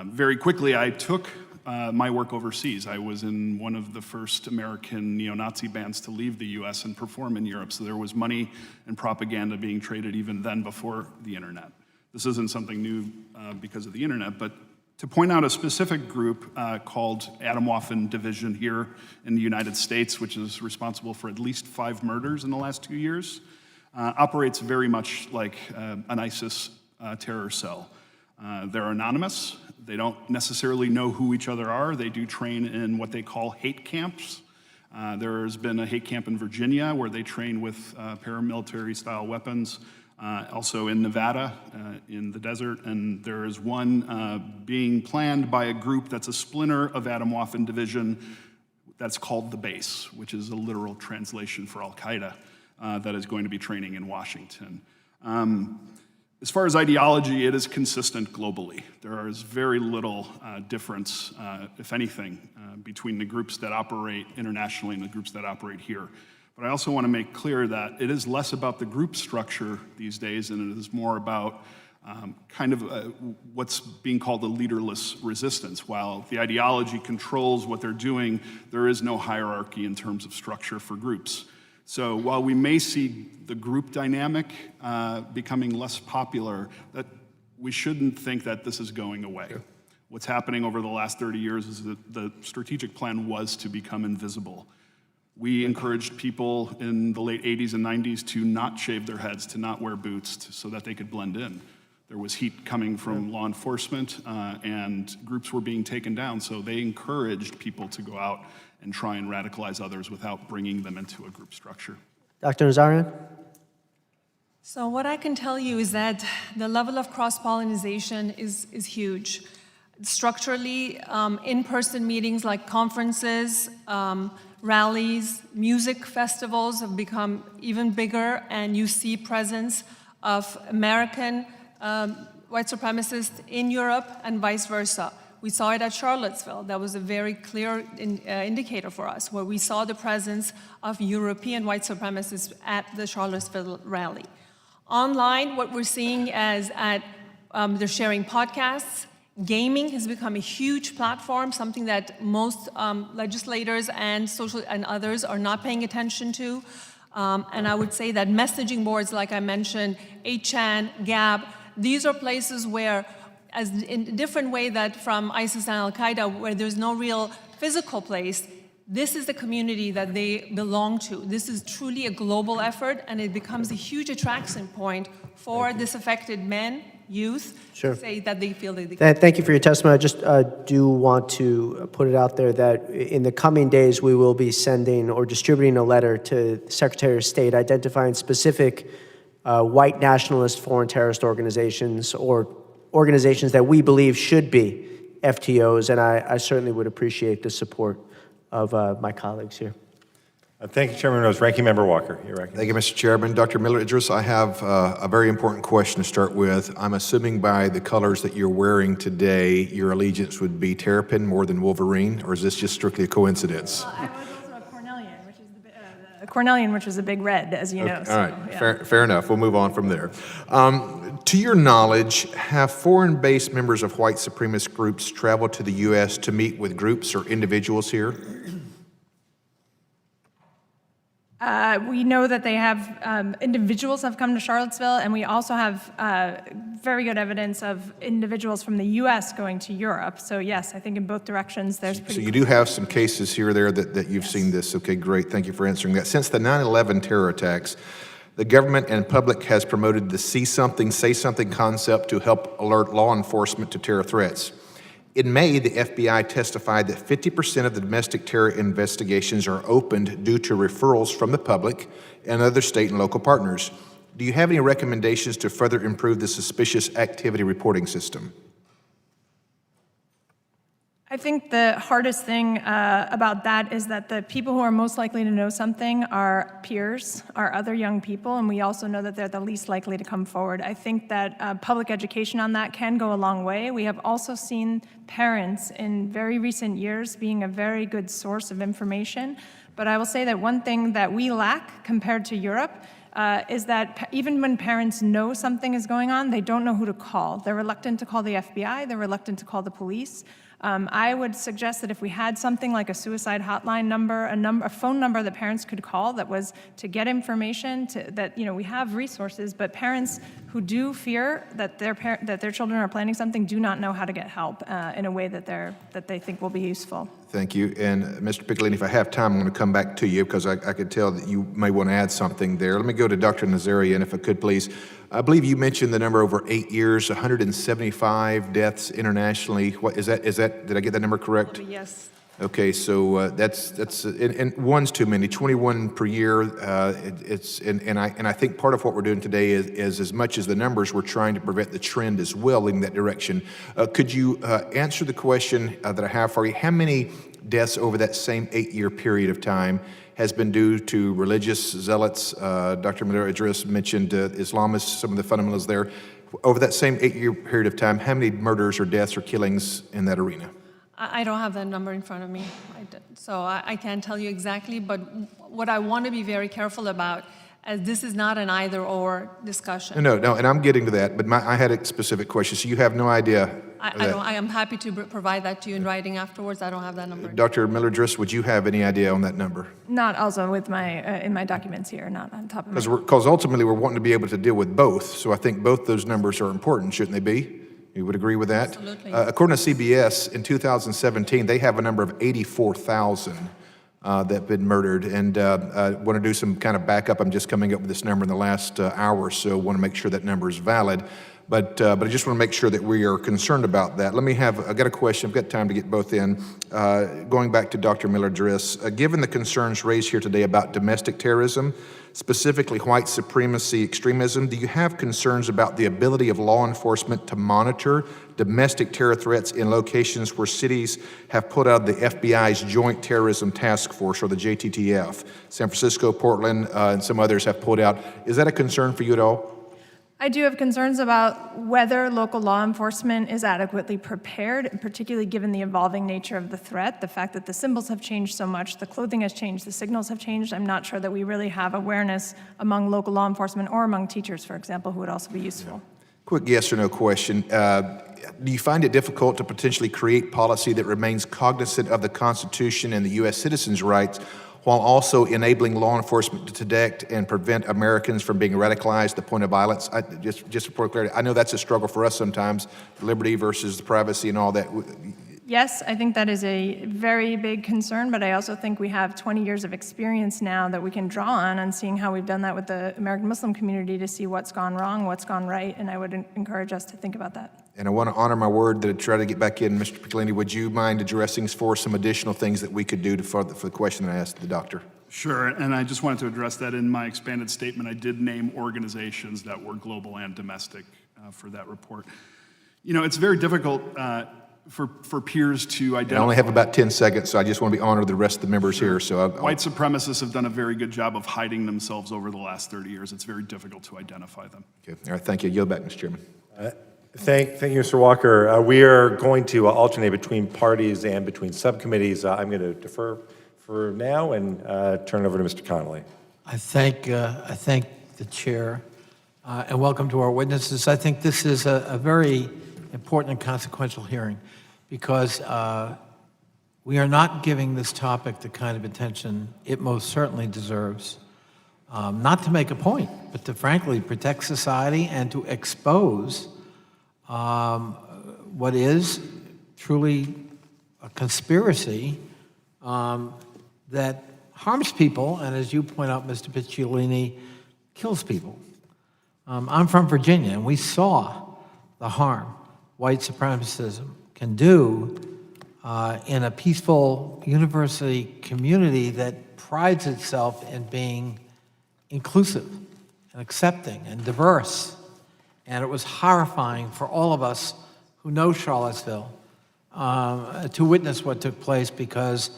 Very quickly, I took my work overseas. I was in one of the first American neo-Nazi bands to leave the US and perform in Europe. So there was money and propaganda being traded even then before the internet. This isn't something new because of the internet, but to point out a specific group called Atomwaffen Division here in the United States, which is responsible for at least 5 murders in the last 2 years, operates very much like an ISIS terror cell. They're anonymous. They don't necessarily know who each other are. They do train in what they call hate camps. There's been a hate camp in Virginia where they train with paramilitary-style weapons. Also in Nevada, in the desert, and there is one being planned by a group that's a splinter of Atomwaffen Division that's called the Base, which is a literal translation for Al-Qaeda that is going to be training in Washington. As far as ideology, it is consistent globally. There is very little difference, if anything, between the groups that operate internationally and the groups that operate here. But I also want to make clear that it is less about the group structure these days, and it is more about what's being called a leaderless resistance. While the ideology controls what they're doing, there is no hierarchy in terms of structure for groups. So while we may see the group dynamic becoming less popular, that we shouldn't think that this is going away. Yeah. What's happening over the last 30 years is that the strategic plan was to become invisible. We encouraged people in the late 80s and 90s to not shave their heads, to not wear boots, so that they could blend in. There was heat coming from law enforcement, and groups were being taken down, so they encouraged people to go out and try and radicalize others without bringing them into a group structure. Dr. Nazarian? So what I can tell you is that the level of cross-pollination is huge. Structurally, in-person meetings like conferences, rallies, music festivals have become even bigger, and you see presence of American white supremacists in Europe and vice versa. We saw it at Charlottesville. That was a very clear indicator for us, where we saw the presence of European white supremacists at the Charlottesville rally. Online, what we're seeing is they're sharing podcasts. Gaming has become a huge platform, something that most legislators and social and others are not paying attention to. And I would say that messaging boards, like I mentioned, 8chan, Gab, these are places where, as in a different way that from ISIS and Al-Qaeda, where there's no real physical place, this is the community that they belong to. This is truly a global effort, and it becomes a huge attraction point for disaffected men, youth, Sure. to say that they feel that they Thank you for your testimony. I just do want to put it out there that in the coming days, we will be sending or distributing a letter to the Secretary of State identifying specific white nationalist foreign terrorist organizations or organizations that we believe should be FTOs, and I certainly would appreciate the support of my colleagues here. Thank you, Chairman Rose. Ranking Member Walker, you're recognized. Thank you, Mr. Chairman. Dr. Miller-Idriss, I have a very important question to start with. I'm assuming by the colors that you're wearing today, your allegiance would be Terrapin more than Wolverine, or is this just strictly a coincidence? I was also a Cornellian, which is a big red, as you know. All so, right, yeah. fair enough. We'll move on from there. To your knowledge, have foreign-based members of white supremacist groups traveled to the U.S. to meet with groups or individuals here? We know that they have, individuals have come to Charlottesville, and we also have very good evidence of individuals from the U.S. going to Europe. So yes, I think in both directions there's pretty So you do have some cases here or there that you've seen this. Okay, great. Thank you for answering that. Since the 9/11 terror attacks, the government and public has promoted the see something, say something concept to help alert law enforcement to terror threats. In May, the FBI testified that 50% of the domestic terror investigations are opened due to referrals from the public and other state and local partners. Do you have any recommendations to further improve the suspicious activity reporting system? I think the hardest thing about that is that the people who are most likely to know something are peers, are other young people, and we also know that they're the least likely to come forward. I think that public education on that can go a long way. We have also seen parents in very recent years being a very good source of information, but I will say that one thing that we lack compared to Europe is that even when parents know something is going on, they don't know who to call. They're reluctant to call the FBI, they're reluctant to call the police. I would suggest that if we had something like a suicide hotline number, a phone number that parents could call that was to get information, that we have resources, but parents who do fear that their children are planning something do not know how to get help in a way that they think will be useful. Thank you. And Mr. Picciolini, if I have time, I'm going to come back to you because I could tell that you may want to add something there. Let me go to Dr. Nazarian, if I could, please. I believe you mentioned the number over 8 years, 175 deaths internationally. What is that? Did I get that number correct? Yes. Okay, so and one's too many. 21 per year. I think part of what we're doing today is as much as the numbers, we're trying to prevent the trend as well in that direction. Could you answer the question that I have for you? How many deaths over that same 8-year period of time has been due to religious zealots? Dr. Miller-Idriss mentioned Islamists, some of the fundamentals there. Over that same 8-year period of time, how many murders or deaths or killings in that arena? I don't have that number in front of me, so I can't tell you exactly, but what I want to be very careful about, as this is not an either-or discussion. No, and I'm getting to that, but I had a specific question, so you have no idea. I am happy to provide that to you in writing afterwards. I don't have that number. Dr. Miller-Idriss, would you have any idea on that number? Not also with in my documents here, not on top of my. Because ultimately we're wanting to be able to deal with both, so I think both those numbers are important, shouldn't they be? You would agree with that? Absolutely. According to CBS, in 2017, they have a number of 84,000 that have been murdered. And I want to do some kind of backup. I'm just coming up with this number in the last hour or so. Want to make sure that number is valid. But I just want to make sure that we are concerned about that. I've got a question. I've got time to get both in. Going back to Dr. Miller-Idriss, given the concerns raised here today about domestic terrorism, specifically white supremacy extremism, do you have concerns about the ability of law enforcement to monitor domestic terror threats in locations where cities have put out the FBI's Joint Terrorism Task Force, or the JTTF? San Francisco, Portland, and some others have pulled out. Is that a concern for you at all? I do have concerns about whether local law enforcement is adequately prepared, particularly given the evolving nature of the threat, the fact that the symbols have changed so much, the clothing has changed, the signals have changed. I'm not sure that we really have awareness among local law enforcement or among teachers, for example, who would also be useful. Quick yes or no question. Do you find it difficult to potentially create policy that remains cognizant of the Constitution and the U.S. citizens' rights while also enabling law enforcement to detect and prevent Americans from being radicalized to the point of violence? Just for clarity, I know that's a struggle for us sometimes, liberty versus the privacy and all that. Yes, I think that is a very big concern, but I also think we have 20 years of experience now that we can draw on seeing how we've done that with the American Muslim community to see what's gone wrong, what's gone right, and I would encourage us to think about that. And I want to honor my word that I try to get back in. Mr. Picciolini, would you mind addressing for some additional things that we could do for the question that I asked the doctor? Sure, and I just wanted to address that in my expanded statement. I did name organizations that were global and domestic for that report. You know, it's very difficult for peers to I identify. only have about 10 seconds, so I just want to be honored of the rest of the members here. So White supremacists have done a very good job of hiding themselves over the last 30 years. It's very difficult to identify them. okay. All right, thank you. Yield back, Mr. Chairman. Thank you, Mr. Walker. We are going to alternate between parties and between subcommittees. I'm going to defer for now and turn it over to Mr. Connolly. I thank the chair and welcome to our witnesses. I think this is a very important and consequential hearing because we are not giving this topic the kind of attention it most certainly deserves. Not to make a point, but to frankly protect society and to expose what is truly a conspiracy that harms people, and as you point out, Mr. Picciolini, kills people. I'm from Virginia, and we saw the harm white supremacism can do in a peaceful university community that prides itself in being inclusive and accepting and diverse. And it was horrifying for all of us who know Charlottesville to witness what took place because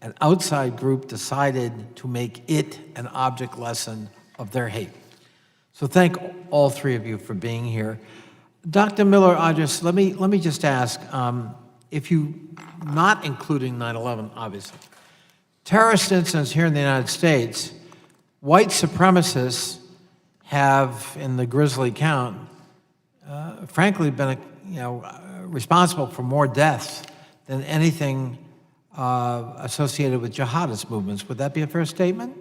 an outside group decided to make it an object lesson of their hate. So thank all three of you for being here. Dr. Miller-Idriss, let me just ask, if you, not including 9/11, obviously, terrorist incidents here in the United States, white supremacists have, in the grisly count, frankly been responsible for more deaths than anything associated with jihadist movements. Would that be a fair statement?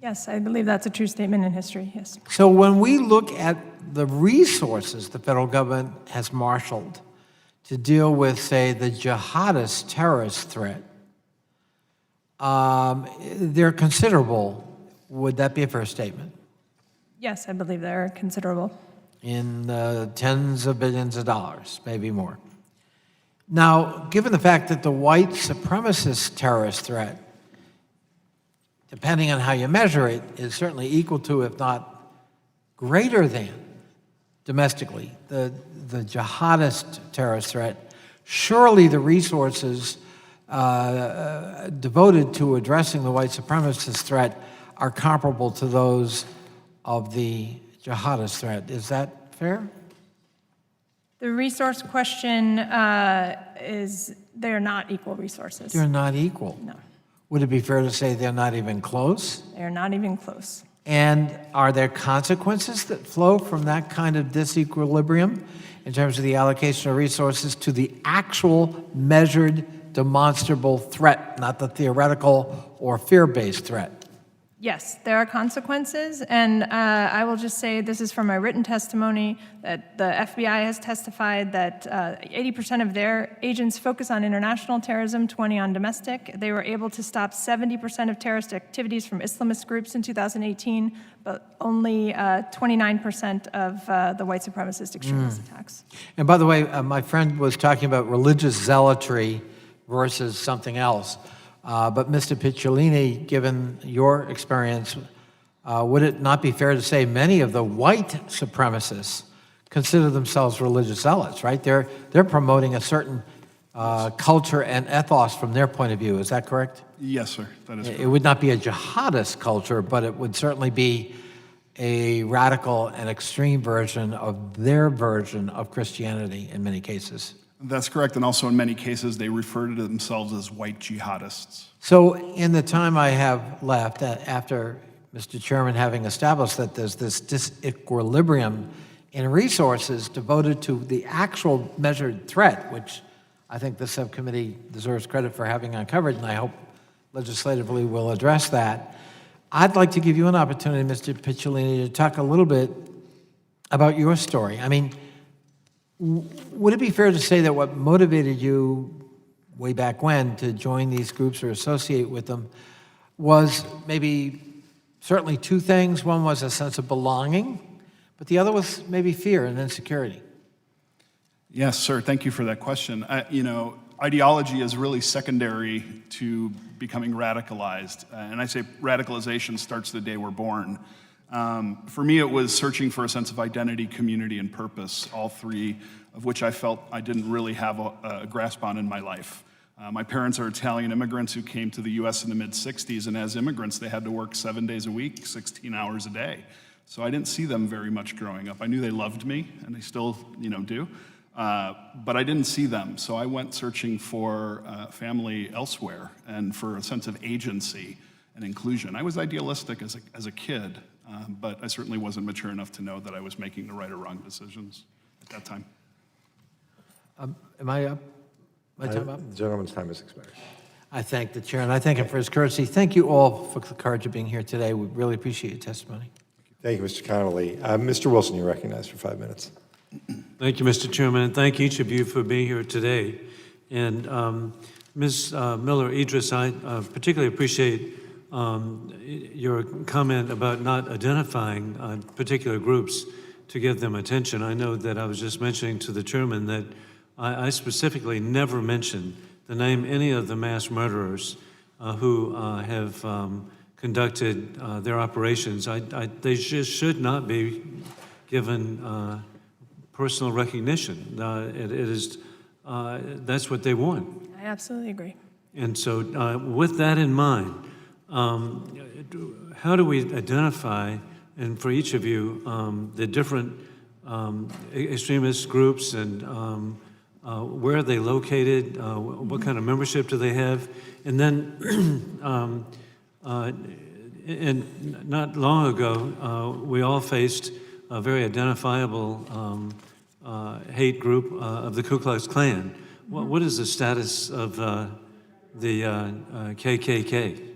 Yes, I believe that's a true statement in history, yes. So when we look at the resources the federal government has marshaled to deal with, say, the jihadist terrorist threat, they're considerable. Would that be a fair statement? Yes, I believe they're considerable. In tens of billions of dollars, maybe more. Now, given the fact that the white supremacist terrorist threat, depending on how you measure it, is certainly equal to, if not greater than, domestically, the jihadist terrorist threat, surely the resources devoted to addressing the white supremacist threat are comparable to those of the jihadist threat. Is that fair? The resource question is they're not equal resources. They're not equal. No, Would it be fair to say they're not even close? they're not even close. And are there consequences that flow from that kind of disequilibrium in terms of the allocation of resources to the actual measured, demonstrable threat, not the theoretical or fear-based threat? Yes, there are consequences, and I will just say this is from my written testimony that the FBI has testified that 80% of their agents focus on international terrorism, 20 on domestic. They were able to stop 70% of terrorist activities from Islamist groups in 2018, but only 29% of the white supremacist extremist attacks. And by the way, my friend was talking about religious zealotry versus something else. But Mr. Picciolini, given your experience, would it not be fair to say many of the white supremacists consider themselves religious zealots, right? They're promoting a certain culture and ethos from their point of view. Is that correct? Yes, sir. That is correct. It would not be a jihadist culture, but it would certainly be a radical and extreme version of their version of Christianity in many cases. That's correct, and also in many cases they refer to themselves as white jihadists. So in the time I have left, after Mr. Chairman having established that there's this disequilibrium in resources devoted to the actual measured threat, which I think the subcommittee deserves credit for having uncovered, and I hope legislatively we'll address that, I'd like to give you an opportunity, Mr. Picciolini, to talk a little bit about your story. I mean, would it be fair to say that what motivated you way back when to join these groups or associate with them was maybe certainly two things? One was a sense of belonging, but the other was maybe fear and insecurity. Yes, sir. Thank you for that question. Ideology is really secondary to becoming radicalized. And I say radicalization starts the day we're born. For me, it was searching for a sense of identity, community, and purpose. All three of which I felt I didn't really have a grasp on in my life. My parents are Italian immigrants who came to the US in the mid-60s, and as immigrants, they had to work 7 days a week, 16 hours a day. So I didn't see them very much growing up. I knew they loved me, and they still, do, but I didn't see them. So I went searching for family elsewhere and for a sense of agency and inclusion. I was idealistic as a kid, but I certainly wasn't mature enough to know that I was making the right or wrong decisions at that time. Am I up? My time up? The gentleman's time has expired. I thank the chair, and I thank him for his courtesy. Thank you all for the courage of being here today. We really appreciate your testimony. Thank you, Mr. Connolly. Mr. Wilson, you're recognized for 5 minutes. Thank you, Mr. Chairman, and thank each of you for being here today. And Ms. Miller-Idriss, I particularly appreciate your comment about not identifying particular groups to give them attention. I know that I was just mentioning to the chairman that I specifically never mentioned the name any of the mass murderers who have conducted their operations. They just should not be given personal recognition. It is that's what they want. I absolutely agree. And so, with that in mind, how do we identify, and for each of you, the different extremist groups and where are they located? What kind of membership do they have? And then, and not long ago, we all faced a very identifiable hate group of the Ku Klux Klan. What is the status of the KKK?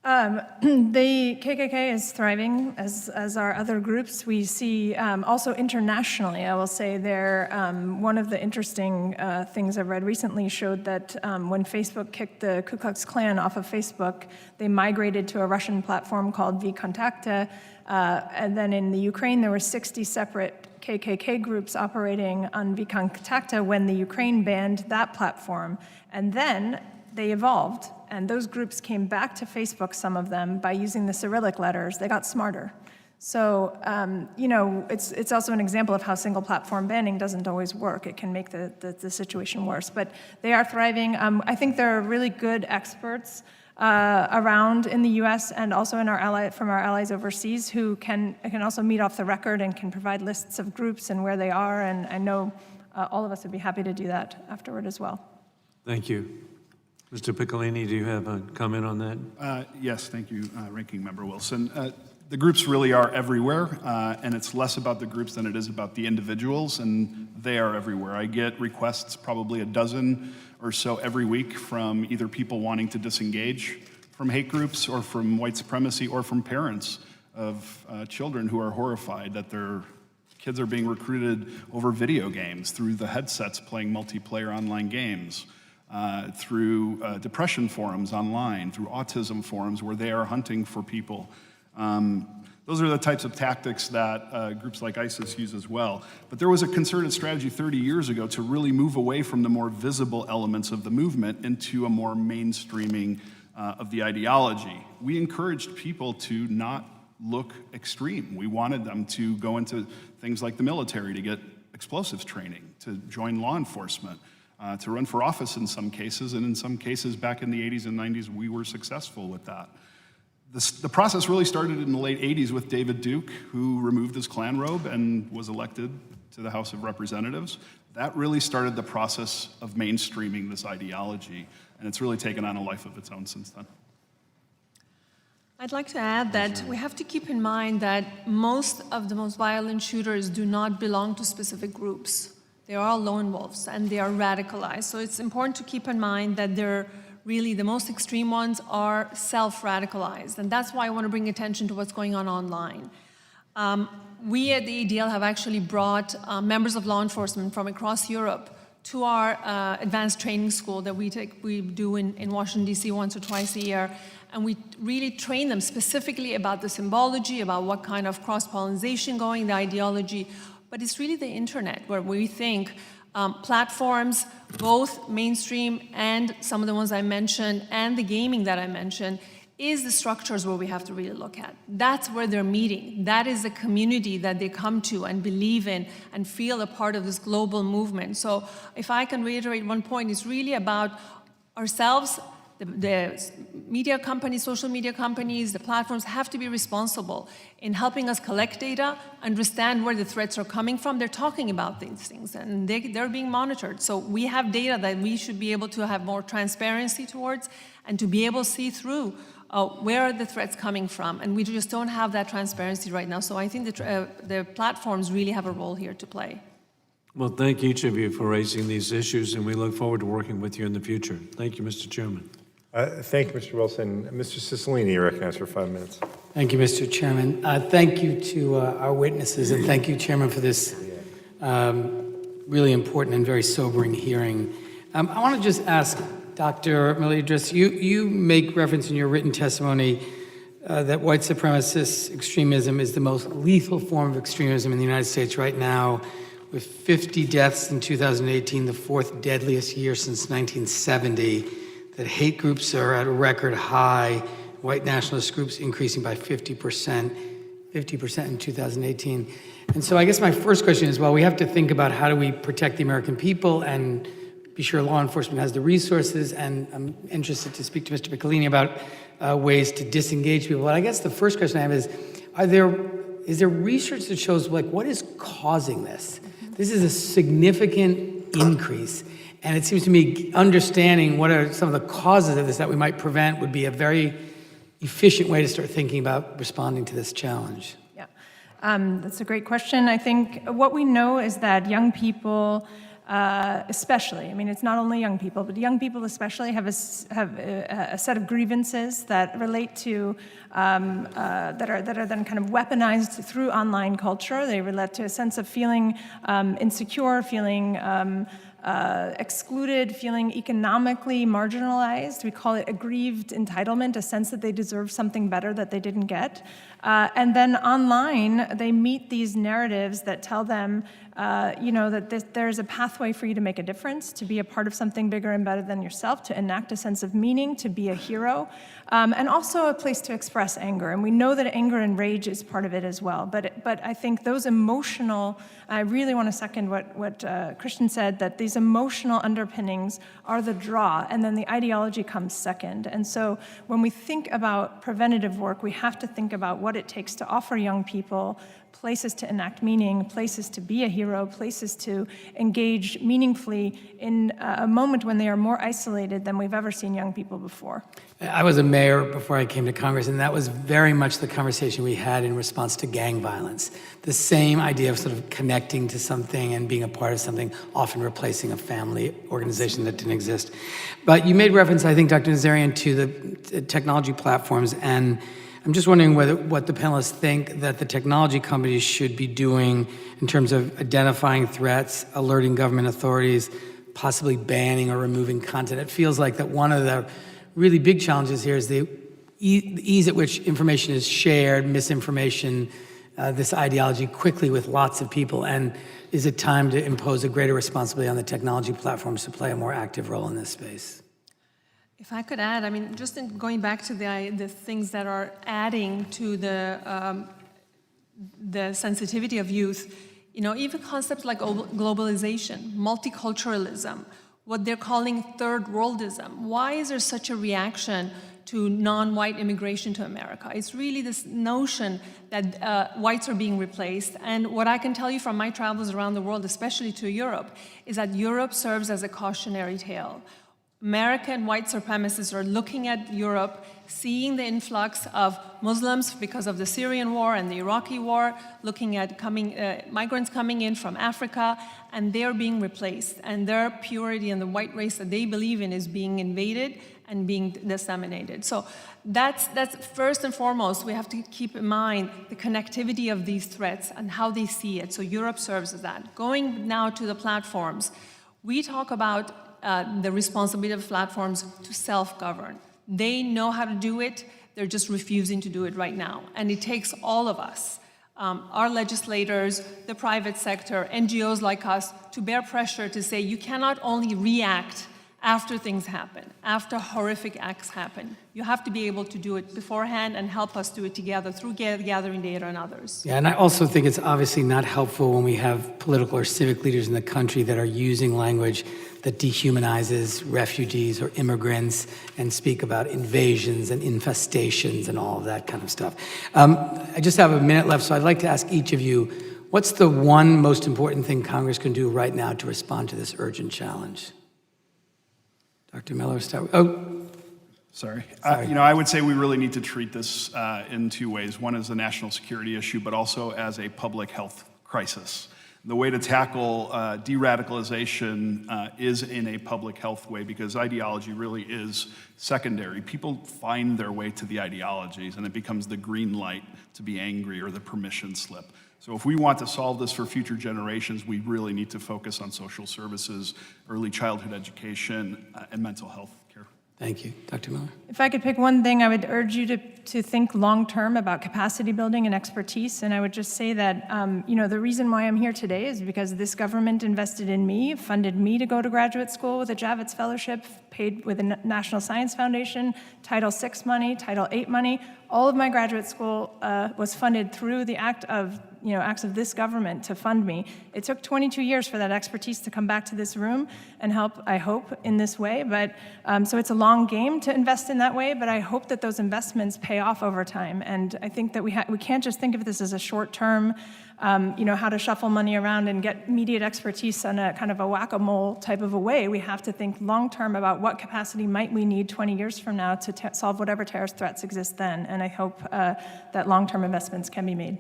The KKK is thriving, as are other groups. We see also internationally, I will say, one of the interesting things I've read recently showed that when Facebook kicked the Ku Klux Klan off of Facebook, they migrated to a Russian platform called VKontakte. And then in the Ukraine, there were 60 separate KKK groups operating on VKontakte when the Ukraine banned that platform. And then they evolved, and those groups came back to Facebook, some of them, by using the Cyrillic letters. They got smarter. So, it's also an example of how single platform banning doesn't always work. It can make the situation worse. But they are thriving. I think there are really good experts around in the U.S. and also from our allies overseas who can also meet off the record and can provide lists of groups and where they are. And I know all of us would be happy to do that afterward as well. Thank you. Mr. Picciolini, do you have a comment on that? Yes, thank you, Ranking Member Wilson. The groups really are everywhere, and it's less about the groups than it is about the individuals, and they are everywhere. I get requests, probably a dozen or so every week, from either people wanting to disengage from hate groups or from white supremacy or from parents of children who are horrified that their kids are being recruited over video games, through the headsets playing multiplayer online games, through depression forums online, through autism forums where they are hunting for people. Those are the types of tactics that groups like ISIS use as well. But there was a concerted strategy 30 years ago to really move away from the more visible elements of the movement into a more mainstreaming of the ideology. We encouraged people to not look extreme. We wanted them to go into things like the military to get explosives training, to join law enforcement, to run for office in some cases, and in some cases back in the 80s and 90s, we were successful with that. The process really started in the late 80s with David Duke, who removed his Klan robe and was elected to the House of Representatives. That really started the process of mainstreaming this ideology, and it's really taken on a life of its own since then. I'd like to add that we have to keep in mind that most of the most violent shooters do not belong to specific groups. They are all lone wolves, and they are radicalized. So it's important to keep in mind that they're really the most extreme ones are self-radicalized, and that's why I want to bring attention to what's going on online. We at the ADL have actually brought members of law enforcement from across Europe to our advanced training school that we do in Washington, D.C. once or twice a year, and we really train them specifically about the symbology, about what kind of cross-pollination going, the ideology. But it's really the internet where we think platforms, both mainstream and some of the ones I mentioned, and the gaming that I mentioned, is the structures where we have to really look at. That's where they're meeting. That is the community that they come to and believe in and feel a part of this global movement. So if I can reiterate one point, it's really about ourselves, the media companies, social media companies, the platforms have to be responsible in helping us collect data, understand where the threats are coming from. They're talking about these things, and they're being monitored. So we have data that we should be able to have more transparency towards and to be able to see through where are the threats coming from. And we just don't have that transparency right now. So I think the platforms really have a role here to play. Well, thank each of you for raising these issues, and we look forward to working with you in the future. Thank you, Mr. Chairman. Thank you, Mr. Wilson. Mr. Picciolini, you're recognized for 5 minutes. Thank you, Mr. Chairman. Thank you to our witnesses, and thank you, Chairman, for this really important and very sobering hearing. I want to just ask Dr. Miller-Idriss, you make reference in your written testimony that white supremacist extremism is the most lethal form of extremism in the United States right now, with 50 deaths in 2018, the fourth deadliest year since 1970, that hate groups are at a record high, white nationalist groups increasing by 50% in 2018. And so I guess my first question is, well, we have to think about how do we protect the American people and be sure law enforcement has the resources, and I'm interested to speak to Mr. Picciolini about ways to disengage people. But I guess the first question I have is there research that shows what is causing this? This is a significant increase. And it seems to me understanding what are some of the causes of this that we might prevent would be a very efficient way to start thinking about responding to this challenge. Yeah, that's a great question. I think what we know is that young people, especially, I mean, it's not only young people, but young people especially have a set of grievances that relate to, that are then kind of weaponized through online culture. They relate to a sense of feeling insecure, feeling excluded, feeling economically marginalized. We call it aggrieved entitlement, a sense that they deserve something better that they didn't get. And then online, they meet these narratives that tell them, that there's a pathway for you to make a difference, to be a part of something bigger and better than yourself, to enact a sense of meaning, to be a hero, and also a place to express anger. And we know that anger and rage is part of it as well. But I think those emotional, I really want to second what Christian said, that these emotional underpinnings are the draw, and then the ideology comes second. And so when we think about preventative work, we have to think about what it takes to offer young people places to enact meaning, places to be a hero, places to engage meaningfully in a moment when they are more isolated than we've ever seen young people before. I was a mayor before I came to Congress, and that was very much the conversation we had in response to gang violence. The same idea of sort of connecting to something and being a part of something, often replacing a family organization that didn't exist. But you made reference, I think, Dr. Nazarian, to the technology platforms, and I'm just wondering what the panelists think that the technology companies should be doing in terms of identifying threats, alerting government authorities, possibly banning or removing content. It feels like that one of the really big challenges here is the ease at which information is shared, misinformation, this ideology quickly with lots of people. And is it time to impose a greater responsibility on the technology platforms to play a more active role in this space? If I could add, I mean, just in going back to the things that are adding to the sensitivity of youth, even concepts like globalization, multiculturalism, what they're calling third worldism. Why is there such a reaction to non-white immigration to America? It's really this notion that whites are being replaced. And what I can tell you from my travels around the world, especially to Europe, is that Europe serves as a cautionary tale. American white supremacists are looking at Europe, seeing the influx of Muslims because of the Syrian war and the Iraqi war, looking at migrants coming in from Africa, and they're being replaced. And their purity and the white race that they believe in is being invaded and being disseminated. So that's first and foremost, we have to keep in mind the connectivity of these threats and how they see it. So Europe serves as that. Going now to the platforms, we talk about the responsibility of platforms to self-govern. They know how to do it, they're just refusing to do it right now. And it takes all of us, our legislators, the private sector, NGOs like us, to bear pressure to say you cannot only react after things happen, after horrific acts happen. You have to be able to do it beforehand and help us do it together through gathering data and others. Yeah, and I also think it's obviously not helpful when we have political or civic leaders in the country that are using language that dehumanizes refugees or immigrants and speak about invasions and infestations and all of that kind of stuff. I just have a minute left, so I'd like to ask each of you, what's the one most important thing Congress can do right now to respond to this urgent challenge? Dr. Miller, start with, Sorry. I would say we really need to treat this in two ways. One is a national security issue, but also as a public health crisis. The way to tackle de-radicalization is in a public health way, because ideology really is secondary. People find their way to the ideologies, and it becomes the green light to be angry or the permission slip. So if we want to solve this for future generations, we really need to focus on social services, early childhood education, and mental health care. thank you. Dr. Miller? If I could pick one thing, I would urge you to think long-term about capacity building and expertise. And I would just say that, the reason why I'm here today is because this government invested in me, funded me to go to graduate school with a Javits Fellowship, paid with a National Science Foundation, Title VI money, Title VIII money. All of my graduate school was funded through the acts of this government to fund me. It took 22 years for that expertise to come back to this room and help, I hope, in this way. But so it's a long game to invest in that way, but I hope that those investments pay off over time. And I think that we can't just think of this as a short-term, how to shuffle money around and get immediate expertise on a kind of a whack-a-mole type of a way. We have to think long-term about what capacity might we need 20 years from now to solve whatever terrorist threats exist then. And I hope that long-term investments can be made.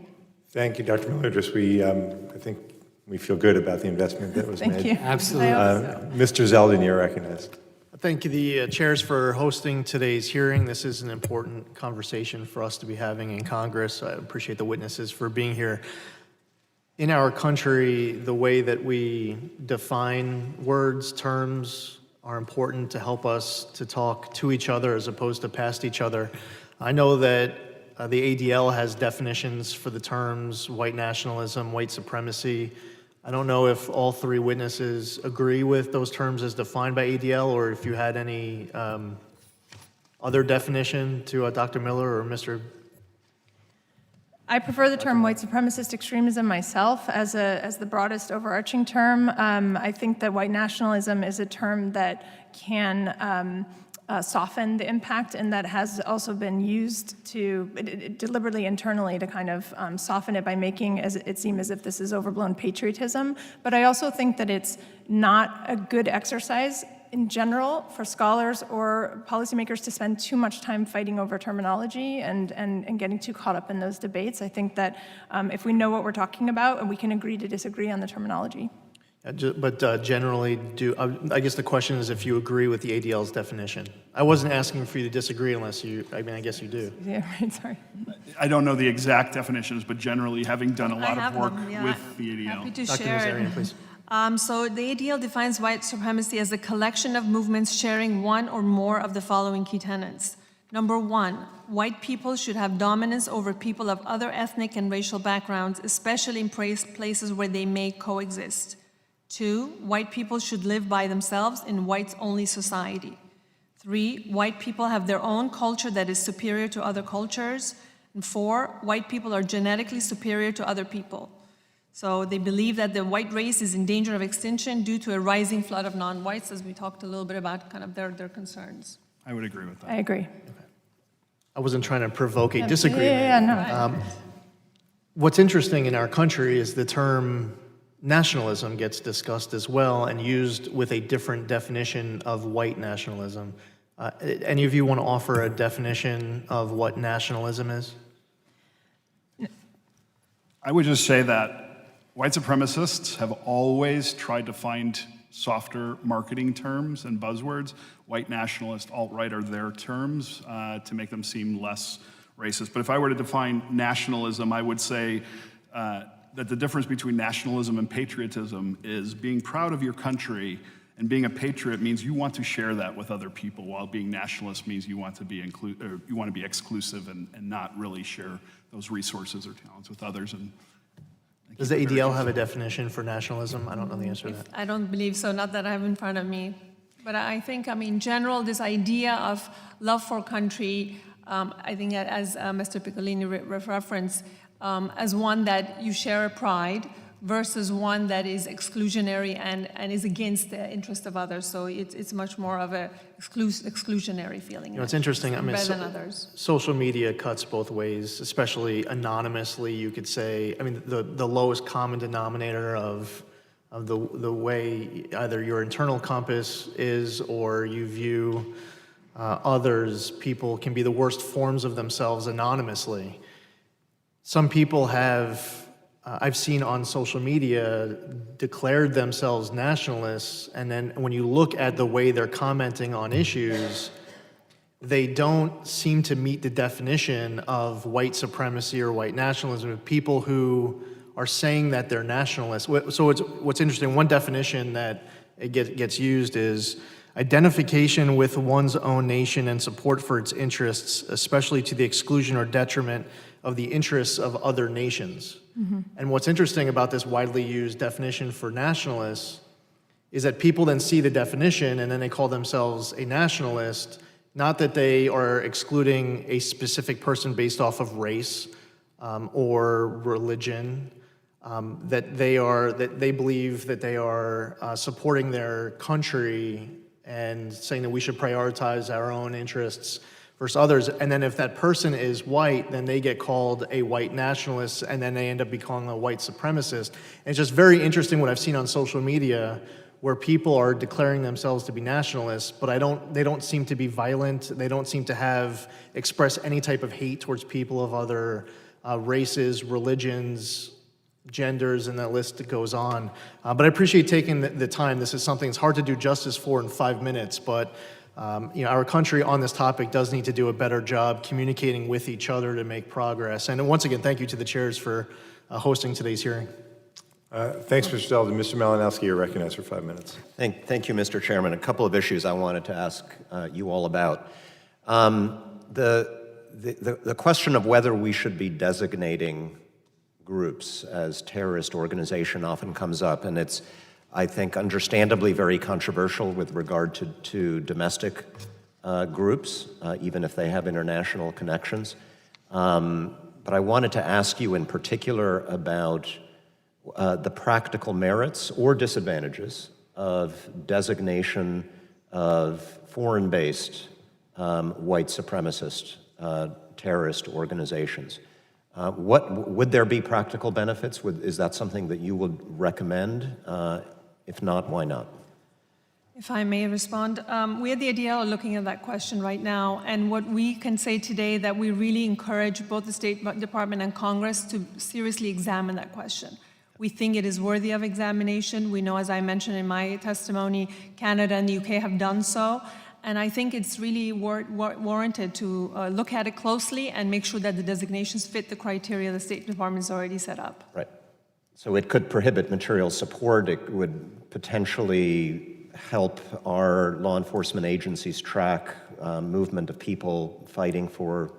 Thank you, Dr. Miller-Idriss. I think we feel good about the investment that was made. Thank you. Absolutely. I hope so. Mr. Zeldin, you're recognized. Thank you, the chairs, for hosting today's hearing. This is an important conversation for us to be having in Congress. I appreciate the witnesses for being here. In our country, the way that we define words, terms, are important to help us to talk to each other as opposed to past each other. I know that the ADL has definitions for the terms white nationalism, white supremacy. I don't know if all three witnesses agree with those terms as defined by ADL, or if you had any other definition to Dr. Miller or Mr. I prefer the term white supremacist extremism myself as the broadest overarching term. I think that white nationalism is a term that can soften the impact, and that has also been used to deliberately internally to kind of soften it by making it seem as if this is overblown patriotism. But I also think that it's not a good exercise in general for scholars or policymakers to spend too much time fighting over terminology and getting too caught up in those debates. I think that if we know what we're talking about, and we can agree to disagree on the terminology. But generally, I guess the question is if you agree with the ADL's definition. I wasn't asking for you to disagree unless I guess you do. Yeah, right, sorry. I don't know the exact definitions, but generally, having done a lot of work them, with the ADL. Happy to Dr. share. Nazarian, please. So the ADL defines white supremacy as a collection of movements sharing one or more of the following key tenets. Number one, white people should have dominance over people of other ethnic and racial backgrounds, especially in places where they may coexist. Two, white people should live by themselves in whites-only society. Three, white people have their own culture that is superior to other cultures. And four, white people are genetically superior to other people. So they believe that the white race is in danger of extinction due to a rising flood of non-whites, as we talked a little bit about kind of their concerns. I would agree with that. I agree. I wasn't trying to provoke a disagreement. Yeah, no. What's interesting in our country is the term nationalism gets discussed as well and used with a different definition of white nationalism. Any of you want to offer a definition of what nationalism is? I would just say that white supremacists have always tried to find softer marketing terms and buzzwords. White nationalist, alt-right are their terms to make them seem less racist. But if I were to define nationalism, I would say that the difference between nationalism and patriotism is being proud of your country, and being a patriot means you want to share that with other people, while being nationalist means you want to be exclusive and not really share those resources or talents with others. And Does the ADL have a definition for nationalism? I don't know the answer to that. I don't believe so, not that I have in front of me. But I think, in general, this idea of love for country, I think that as Mr. Picciolini referenced, as one that you share a pride versus one that is exclusionary and is against the interest of others. So it's much more of a exclusionary feeling. It's interesting. I mean, rather than others. social media cuts both ways, especially anonymously. You could say, I mean, the lowest common denominator of the way either your internal compass is or you view others, people can be the worst forms of themselves anonymously. Some people have, I've seen on social media, declared themselves nationalists, and then when you look at the way they're commenting on issues, they don't seem to meet the definition of white supremacy or white nationalism. People who are saying that they're nationalists. So what's interesting, one definition that it gets used is identification with one's own nation and support for its interests, especially to the exclusion or detriment of the interests of other nations. Mm-hmm. And what's interesting about this widely used definition for nationalists is that people then see the definition and then they call themselves a nationalist, not that they are excluding a specific person based off of race or religion, that they believe that they are supporting their country and saying that we should prioritize our own interests versus others. And then if that person is white, then they get called a white nationalist, and then they end up becoming a white supremacist. And it's just very interesting what I've seen on social media, where people are declaring themselves to be nationalists, but they don't seem to be violent. They don't seem to express any type of hate towards people of other races, religions, genders, and that list goes on. But I appreciate taking the time. This is something it's hard to do justice for in 5 minutes, but our country on this topic does need to do a better job communicating with each other to make progress. And once again, thank you to the chairs for hosting today's hearing. Thanks, Mr. Zeldin. Mr. Malinowski, you're recognized for 5 minutes. Thank you, Mr. Chairman. A couple of issues I wanted to ask you all about. The question of whether we should be designating groups as terrorist organization often comes up, and it's, I think, understandably very controversial with regard to domestic groups, even if they have international connections. But I wanted to ask you in particular about the practical merits or disadvantages of designation of foreign-based white supremacist terrorist organizations. Would there be practical benefits? Is that something that you would recommend? If not, why not? If I may respond, we at the ADL are looking at that question right now, and what we can say today that we really encourage both the State Department and Congress to seriously examine that question. We think it is worthy of examination. We know, as I mentioned in my testimony, Canada and the UK have done so. And I think it's really warranted to look at it closely and make sure that the designations fit the criteria the State Department has already set up. Right. So it could prohibit material support. It would potentially help our law enforcement agencies track movement of people fighting for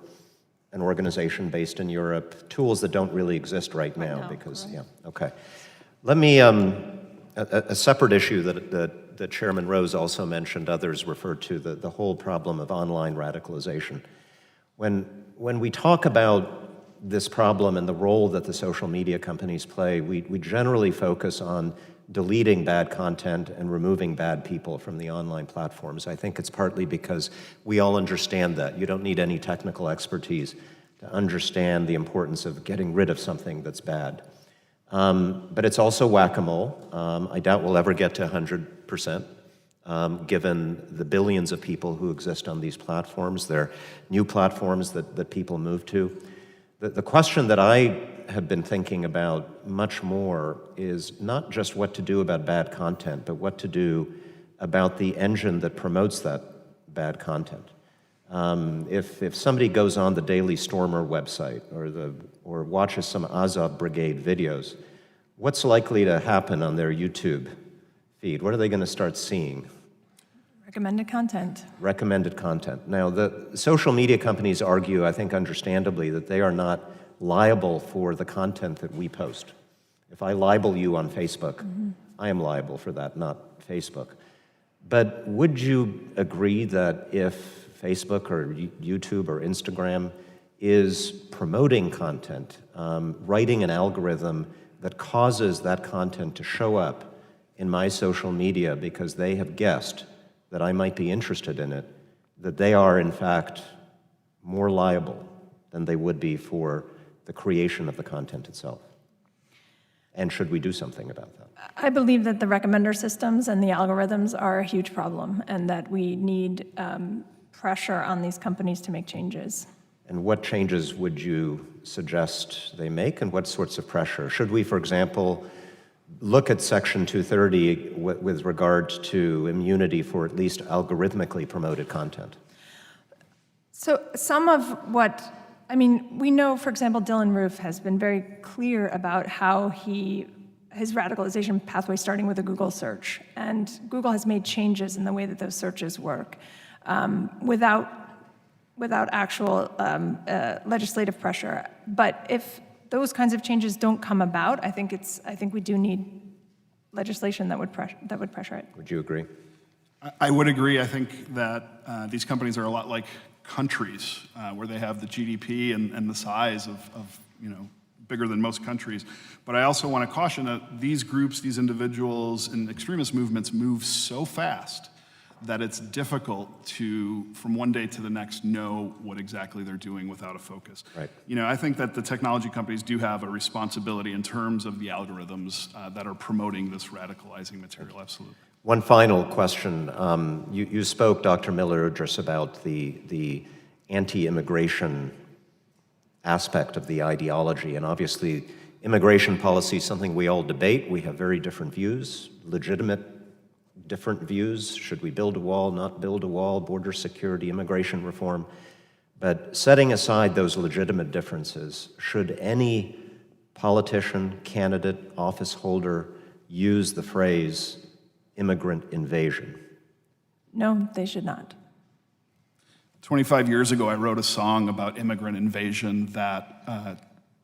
an organization based in Europe, tools that don't really exist right now because, correct. Yeah, okay. Let me, a separate issue that Chairman Rose also mentioned, others referred to, the whole problem of online radicalization. When we talk about this problem and the role that the social media companies play, we generally focus on deleting bad content and removing bad people from the online platforms. I think it's partly because we all understand that. You don't need any technical expertise to understand the importance of getting rid of something that's bad. But it's also whack-a-mole. I doubt we'll ever get to 100%, given the billions of people who exist on these platforms. They're new platforms that people move to. The question that I have been thinking about much more is not just what to do about bad content, but what to do about the engine that promotes that bad content. If somebody goes on the Daily Stormer website or watches some Azov Brigade videos, what's likely to happen on their YouTube feed? What are they going to start seeing? Recommended content. Recommended content. Now, the social media companies argue, I think understandably, that they are not liable for the content that we post. If I libel you on Facebook, I am liable for that, not Facebook. But would you agree that if Facebook or YouTube or Instagram is promoting content, writing an algorithm that causes that content to show up in my social media because they have guessed that I might be interested in it, that they are in fact more liable than they would be for the creation of the content itself? And should we do something about that? I believe that the recommender systems and the algorithms are a huge problem and that we need pressure on these companies to make changes. And what changes would you suggest they make, and what sorts of pressure? Should we, for example, look at Section 230 with regard to immunity for at least algorithmically promoted content? So some of what, I mean, we know, for example, Dylan Roof has been very clear about how his radicalization pathway starting with a Google search. And Google has made changes in the way that those searches work without actual legislative pressure. But if those kinds of changes don't come about, I think we do need legislation that would pressure it. Would you agree? I would agree. I think that these companies are a lot like countries, where they have the GDP and the size of bigger than most countries. But I also want to caution that these groups, these individuals, and extremist movements move so fast that it's difficult to, from one day to the next, know what exactly they're doing without a focus. Right. I think that the technology companies do have a responsibility in terms of the algorithms that are promoting this radicalizing material, absolutely. One final question. You spoke, Dr. Miller-Idriss, about the anti-immigration aspect of the ideology, and obviously immigration policy is something we all debate. We have very different views, legitimate different views. Should we build a wall, not build a wall, border security, immigration reform? But setting aside those legitimate differences, should any politician, candidate, office holder use the phrase immigrant invasion? No, they should not. 25 years ago, I wrote a song about immigrant invasion that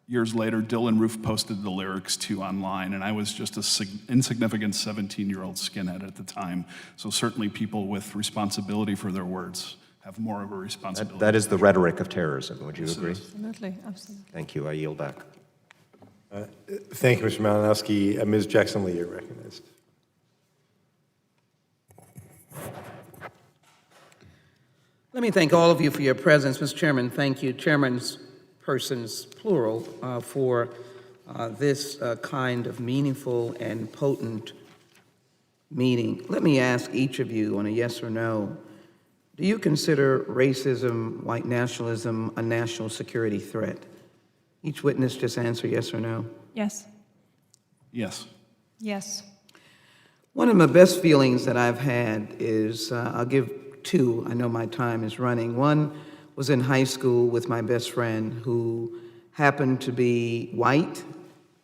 years later, Dylan Roof posted the lyrics to online, and I was just an insignificant 17-year-old skinhead at the time. So certainly people with responsibility for their words have more of a responsibility. That is the rhetoric of terrorism. Would you agree? Absolutely, absolutely. Thank you. I yield back. Thank you, Mr. Malinowski. Ms. Jackson-Lee, you're recognized. Let me thank all of you for your presence. Mr. Chairman, thank you, chairman's persons, plural, for this kind of meaningful and potent meeting. Let me ask each of you on a yes or no, do you consider racism, white nationalism, a national security threat? Each witness just answer yes or no. Yes. Yes. Yes. One of my best feelings that I've had is, I'll give two, I know my time is running. One was in high school with my best friend who happened to be white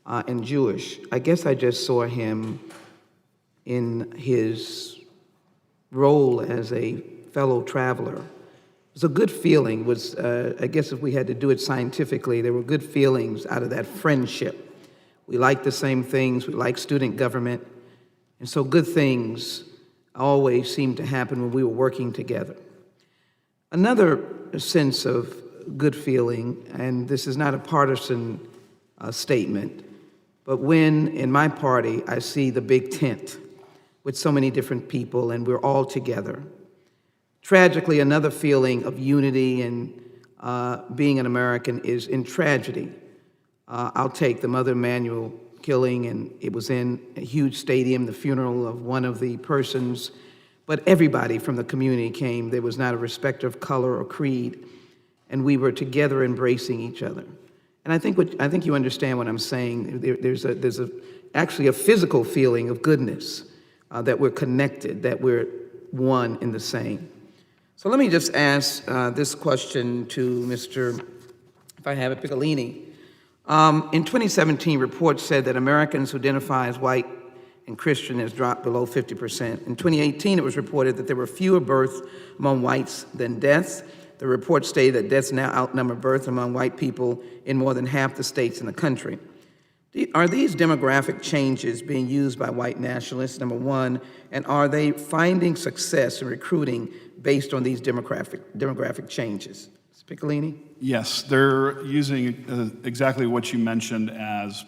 and Jewish. I guess I just saw him in his role as a fellow traveler. It was a good feeling. It was, I guess if we had to do it scientifically, there were good feelings out of that friendship. We liked the same things. We liked student government. And so good things always seemed to happen when we were working together. Another sense of good feeling, and this is not a partisan statement, but when in my party I see the big tent with so many different people and we're all together. Tragically, another feeling of unity and being an American is in tragedy. I'll take the Mother Emanuel killing, and it was in a huge stadium, the funeral of one of the persons, but everybody from the community came. There was not a respect of color or creed, and we were together embracing each other. And I think you understand what I'm saying. There's actually a physical feeling of goodness, that we're connected, that we're one in the same. So let me just ask this question to Mr., if I have it, Picciolini. In 2017, reports said that Americans who identify as white and Christian has dropped below 50%. In 2018, it was reported that there were fewer births among whites than deaths. The report stated that deaths now outnumber births among white people in more than half the states in the country. Are these demographic changes being used by white nationalists, number one, and are they finding success in recruiting based on these demographic changes? Mr. Picciolini? Yes, they're using exactly what you mentioned as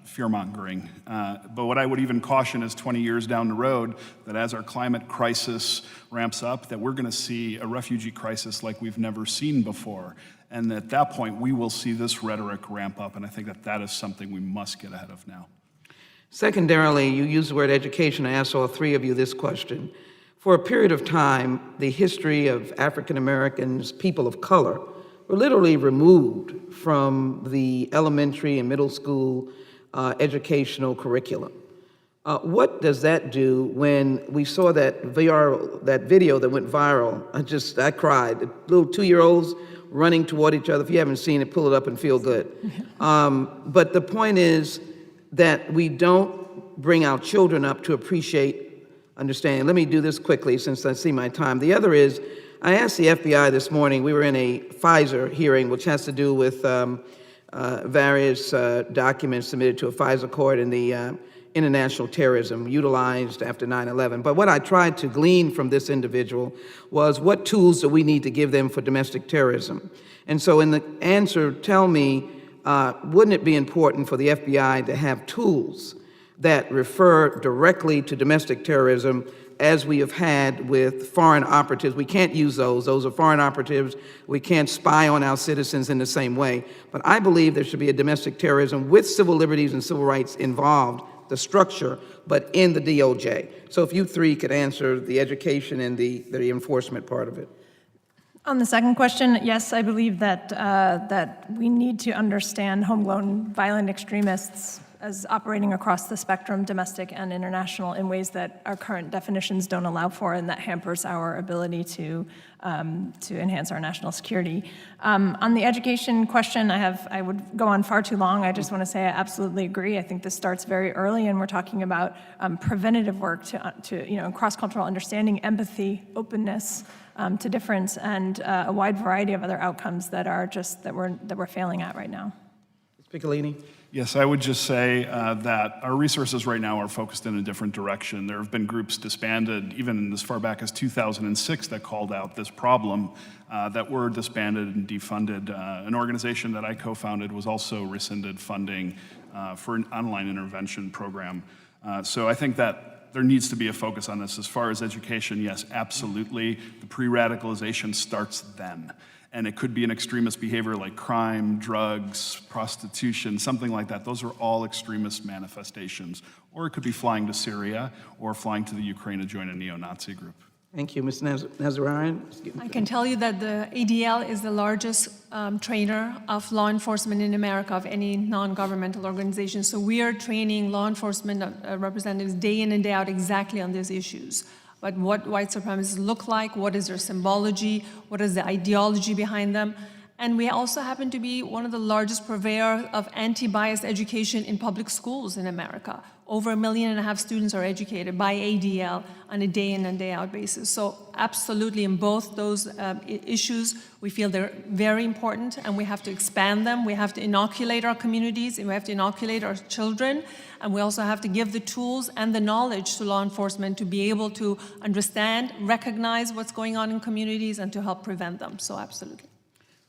fear-mongering. But what I would even caution is 20 years down the road, that as our climate crisis ramps up, that we're going to see a refugee crisis like we've never seen before. And at that point, we will see this rhetoric ramp up, and I think that that is something we must get ahead of now. Secondarily, you use the word education. I asked all three of you this question. For a period of time, the history of African Americans, people of color, were literally removed from the elementary and middle school educational curriculum. What does that do when we saw that video that went viral? I cried. Little 2-year-olds running toward each other. If you haven't seen it, pull it up and feel good. But the point is that we don't bring our children up to appreciate understanding. Let me do this quickly since I see my time. The other is, I asked the FBI this morning, we were in a FISA hearing, which has to do with various documents submitted to a FISA court in the international terrorism utilized after 9/11. But what I tried to glean from this individual was, what tools do we need to give them for domestic terrorism? And so in the answer, tell me, wouldn't it be important for the FBI to have tools that refer directly to domestic terrorism, as we have had with foreign operatives? We can't use those. Those are foreign operatives. We can't spy on our citizens in the same way. But I believe there should be a domestic terrorism with civil liberties and civil rights involved, the structure, but in the DOJ. So if you three could answer the education and the enforcement part of it. On the second question, yes, I believe that we need to understand homegrown violent extremists as operating across the spectrum, domestic and international, in ways that our current definitions don't allow for, and that hampers our ability to enhance our national security. On the education question, I would go on far too long. I just want to say I absolutely agree. I think this starts very early, and we're talking about preventative work to cross-cultural understanding, empathy, openness to difference, and a wide variety of other outcomes that we're failing at right now. Ms. Picciolini? Yes, I would just say that our resources right now are focused in a different direction. There have been groups disbanded, even as far back as 2006, that called out this problem, that were disbanded and defunded. An organization that I co-founded was also rescinded funding for an online intervention program. So I think that there needs to be a focus on this. As far as education, yes, absolutely. The pre-radicalization starts then. And it could be an extremist behavior like crime, drugs, prostitution, something like that. Those are all extremist manifestations. Or it could be flying to Syria or flying to the Ukraine to join a neo-Nazi group. Thank you. Ms. Nazarian? I can tell you that the ADL is the largest trainer of law enforcement in America, of any non-governmental organization. So we are training law enforcement representatives day in and day out exactly on these issues. But what white supremacists look like, what is their symbology, what is the ideology behind them. And we also happen to be one of the largest purveyor of anti-bias education in public schools in America. Over 1.5 million students are educated by ADL on a day in and day out basis. So absolutely in both those issues, we feel they're very important, and we have to expand them. We have to inoculate our communities, and we have to inoculate our children, and we also have to give the tools and the knowledge to law enforcement to be able to understand, recognize what's going on in communities, and to help prevent them. So absolutely.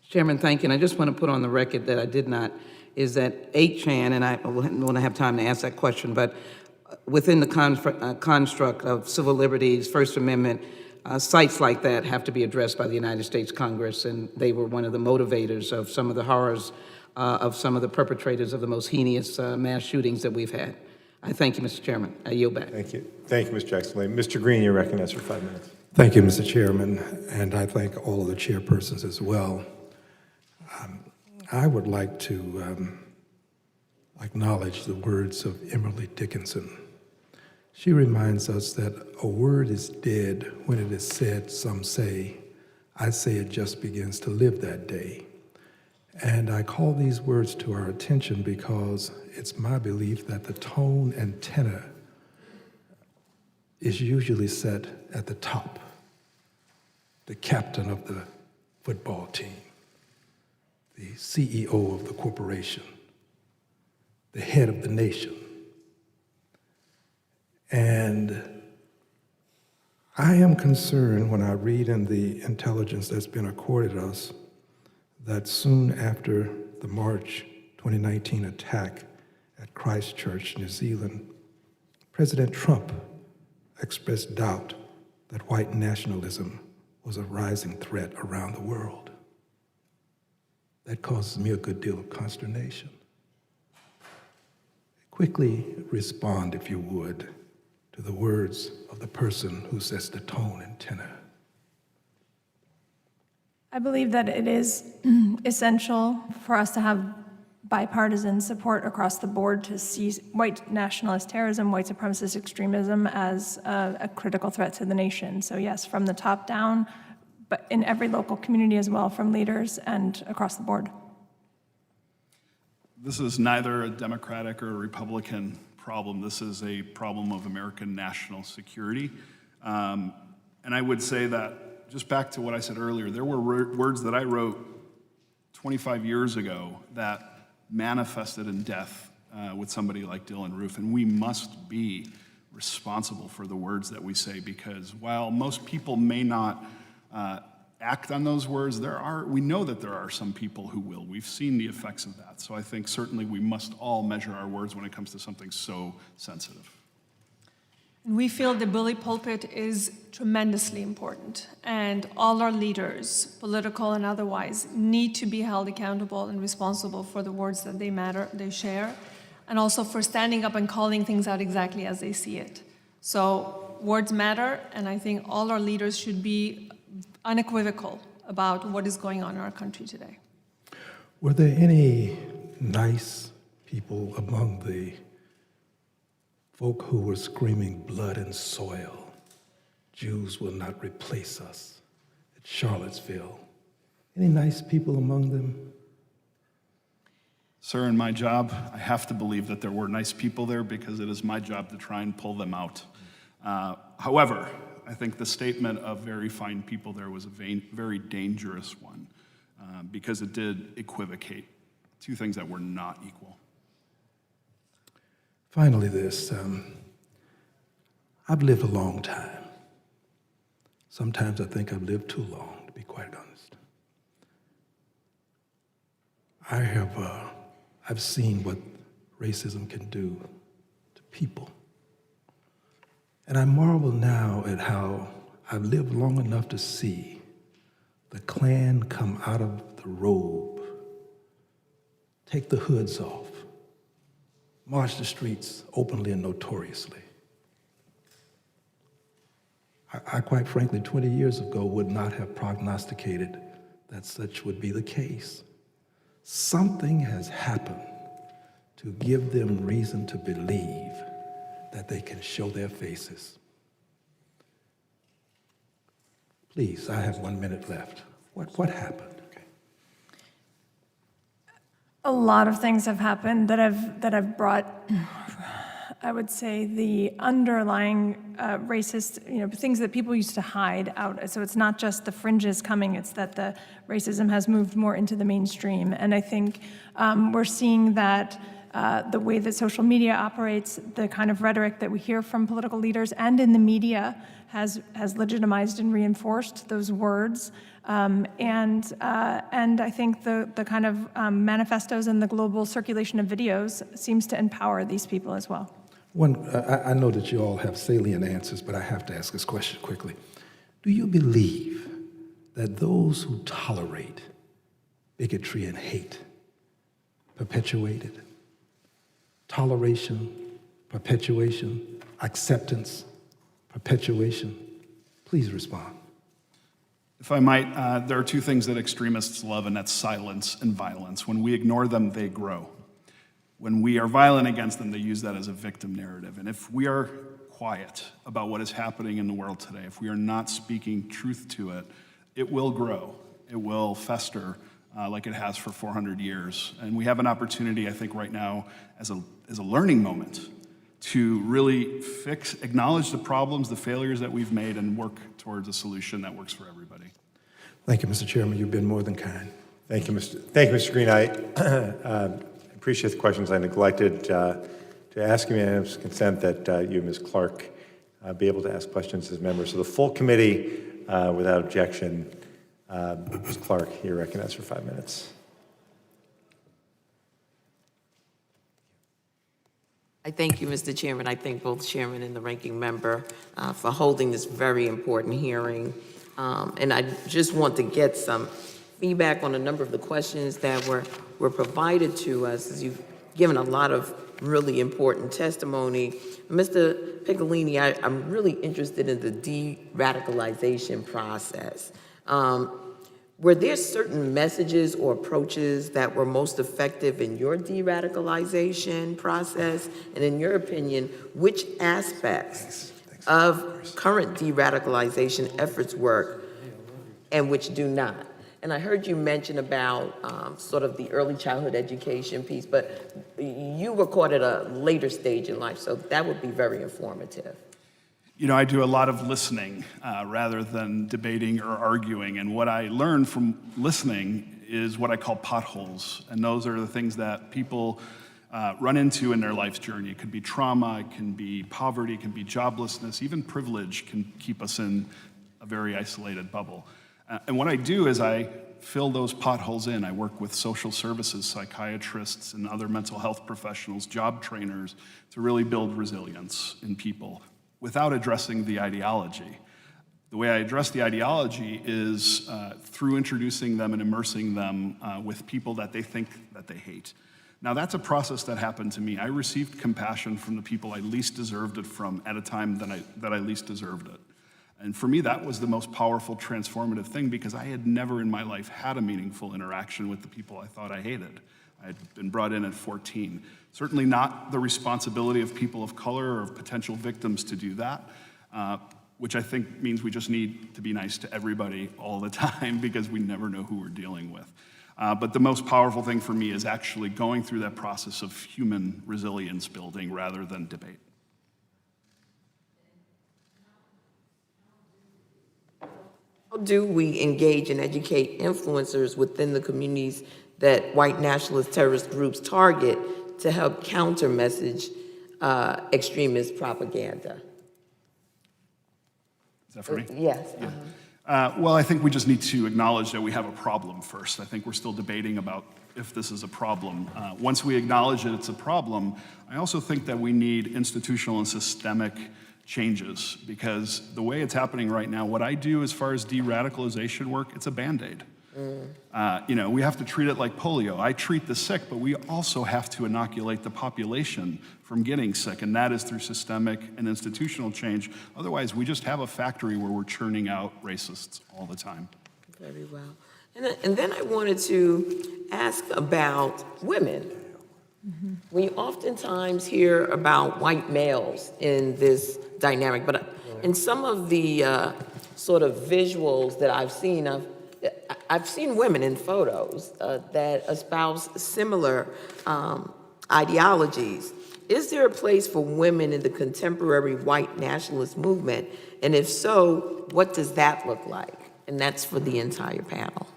Chairman, thank you. And I just want to put on the record that I did not, is that 8chan, and I want to have time to ask that question, but within the construct of civil liberties, First Amendment, sites like that have to be addressed by the United States Congress, and they were one of the motivators of some of the horrors of some of the perpetrators of the most heinous mass shootings that we've had. I thank you, Mr. Chairman. I yield back. Thank you. Thank you, Mr. Jackson. Mr. Green, you're recognized for 5 minutes. Thank you, Mr. Chairman, and I thank all of the chairpersons as well. I would like to acknowledge the words of Emily Dickinson. She reminds us that a word is dead when it is said, some say. I say it just begins to live that day. And I call these words to our attention because it's my belief that the tone and tenor is usually set at the top, the captain of the football team, the CEO of the corporation, the head of the nation. And I am concerned when I read in the intelligence that's been accorded us that soon after the March 2019 attack at Christchurch, New Zealand, President Trump expressed doubt that white nationalism was a rising threat around the world. That causes me a good deal of consternation. Quickly respond, if you would, to the words of the person who sets the tone and tenor. I believe that it is essential for us to have bipartisan support across the board to see white nationalist terrorism, white supremacist extremism as a critical threat to the nation. So yes, from the top down, but in every local community as well, from leaders and across the board. This is neither a Democratic or a Republican problem. This is a problem of American national security. And I would say that, just back to what I said earlier, there were words that I wrote 25 years ago that manifested in death with somebody like Dylan Roof, and we must be responsible for the words that we say, because while most people may not act on those words, we know that there are some people who will. We've seen the effects of that. So I think certainly we must all measure our words when it comes to something so sensitive. We feel the bully pulpit is tremendously important, and all our leaders, political and otherwise, need to be held accountable and responsible for the words that they share, and also for standing up and calling things out exactly as they see it. So words matter, and I think all our leaders should be unequivocal about what is going on in our country today. Were there any nice people among the folk who were screaming blood and soil? Jews will not replace us at Charlottesville. Any nice people among them? Sir, in my job, I have to believe that there were nice people there because it is my job to try and pull them out. However, I think the statement of very fine people there was a very dangerous one because it did equivocate two things that were not equal. Finally, this. I've lived a long time. Sometimes I think I've lived too long, to be quite honest. I've seen what racism can do to people. And I marvel now at how I've lived long enough to see the Klan come out of the robe, take the hoods off, march the streets openly and notoriously. I quite frankly, 20 years ago, would not have prognosticated that such would be the case. Something has happened to give them reason to believe that they can show their faces. Please, I have 1 minute left. What happened? Okay. A lot of things have happened that have brought, I would say, the underlying racist, things that people used to hide out. So it's not just the fringes coming, it's that the racism has moved more into the mainstream. And I think we're seeing that the way that social media operates, the kind of rhetoric that we hear from political leaders and in the media has legitimized and reinforced those words. And I think the kind of manifestos and the global circulation of videos seems to empower these people as well. I know that you all have salient answers, but I have to ask this question quickly. Do you believe that those who tolerate bigotry and hate perpetuate it? Toleration, perpetuation, acceptance, perpetuation? Please respond. If I might, there are two things that extremists love, and that's silence and violence. When we ignore them, they grow. When we are violent against them, they use that as a victim narrative. And if we are quiet about what is happening in the world today, if we are not speaking truth to it, it will grow. It will fester like it has for 400 years. And we have an opportunity, I think, right now as a learning moment to really acknowledge the problems, the failures that we've made, and work towards a solution that works for everybody. Thank you, Mr. Chairman. You've been more than kind. Thank you, Mr. Green. I appreciate the questions. I neglected to ask unanimous consent that you, Ms. Clark, be able to ask questions as members of the full committee without objection. Ms. Clark, you're recognized for 5 minutes. I thank you, Mr. Chairman. I thank both Chairman and the Ranking Member for holding this very important hearing. And I just want to get some feedback on a number of the questions that were provided to us, as you've given a lot of really important testimony. Mr. Picciolini, I'm really interested in the de-radicalization process. Were there certain messages or approaches that were most effective in your de-radicalization process? And in your opinion, which aspects of current de-radicalization efforts work and which do not? And I heard you mention about sort of the early childhood education piece, but you were caught at a later stage in life, so that would be very informative. You know, I do a lot of listening rather than debating or arguing. And what I learned from listening is what I call potholes. And those are the things that people run into in their life's journey. It could be trauma, it can be poverty, it can be joblessness, even privilege can keep us in a very isolated bubble. And what I do is I fill those potholes in. I work with social services, psychiatrists, and other mental health professionals, job trainers, to really build resilience in people without addressing the ideology. The way I address the ideology is through introducing them and immersing them with people that they think that they hate. Now, that's a process that happened to me. I received compassion from the people I least deserved it from at a time that I least deserved it. And for me, that was the most powerful, transformative thing, because I had never in my life had a meaningful interaction with the people I thought I hated. I had been brought in at 14. Certainly not the responsibility of people of color or of potential victims to do that, which I think means we just need to be nice to everybody all the time, because we never know who we're dealing with. But the most powerful thing for me is actually going through that process of human resilience building rather than debate. How do we engage and educate influencers within the communities that white nationalist terrorist groups target to help counter message extremist propaganda? Is that for me? Yes. Yeah. Well, I think we just need to acknowledge that we have a problem first. I think we're still debating about if this is a problem. Once we acknowledge that it's a problem, I also think that we need institutional and systemic changes, because the way it's happening right now, what I do as far as de-radicalization work, it's a Band-Aid. You know, we have to treat it like polio. I treat the sick, but we also have to inoculate the population from getting sick, and that is through systemic and institutional change. Otherwise, we just have a factory where we're churning out racists all the time. Very well. And then I wanted to ask about women. Mm-hmm. We oftentimes hear about white males in this dynamic, but in some of the sort of visuals that I've seen women in photos that espouse similar ideologies. Is there a place for women in the contemporary white nationalist movement? And if so, what does that look like? And that's for the entire panel.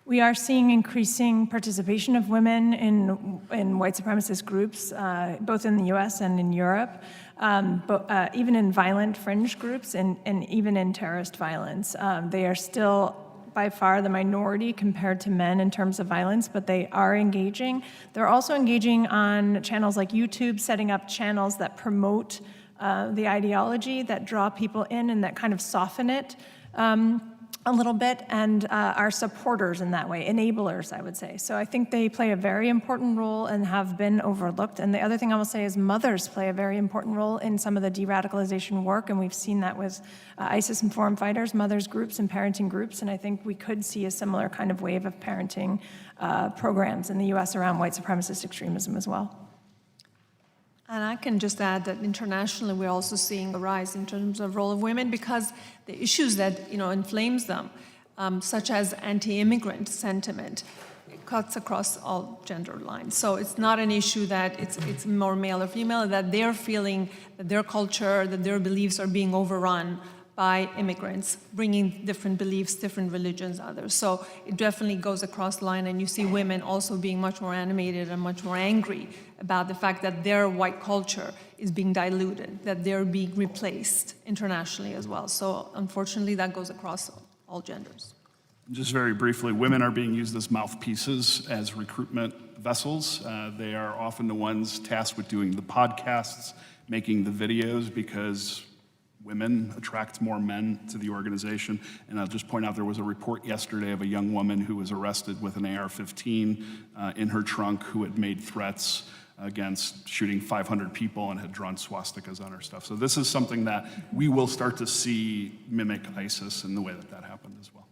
We are seeing increasing participation of women in white supremacist groups, both in the US and in Europe, but even in violent fringe groups and even in terrorist violence. They are still by far the minority compared to men in terms of violence, but they are engaging. They're also engaging on channels like YouTube, setting up channels that promote the ideology, that draw people in and that kind of soften it a little bit, and are supporters in that way, enablers, I would say. So I think they play a very important role and have been overlooked. And the other thing I will say is mothers play a very important role in some of the de-radicalization work, and we've seen that with ISIS-informed fighters, mothers groups, and parenting groups, and I think we could see a similar kind of wave of parenting programs in the US around white supremacist extremism as well. And I can just add that internationally we're also seeing a rise in terms of role of women, because the issues that inflames them, such as anti-immigrant sentiment, it cuts across all gender lines. So it's not an issue that it's more male or female, that they're feeling that their culture, that their beliefs are being overrun by immigrants, bringing different beliefs, different religions, others. So it definitely goes across the line, and you see women also being much more animated and much more angry about the fact that their white culture is being diluted, that they're being replaced internationally as well. So unfortunately, that goes across all genders. Just very briefly, women are being used as mouthpieces, as recruitment vessels. They are often the ones tasked with doing the podcasts, making the videos, because women attract more men to the organization. And I'll just point out there was a report yesterday of a young woman who was arrested with an AR-15 in her trunk, who had made threats against shooting 500 people and had drawn swastikas on her stuff. So this is something that we will start to see mimic ISIS in the way that happened as well.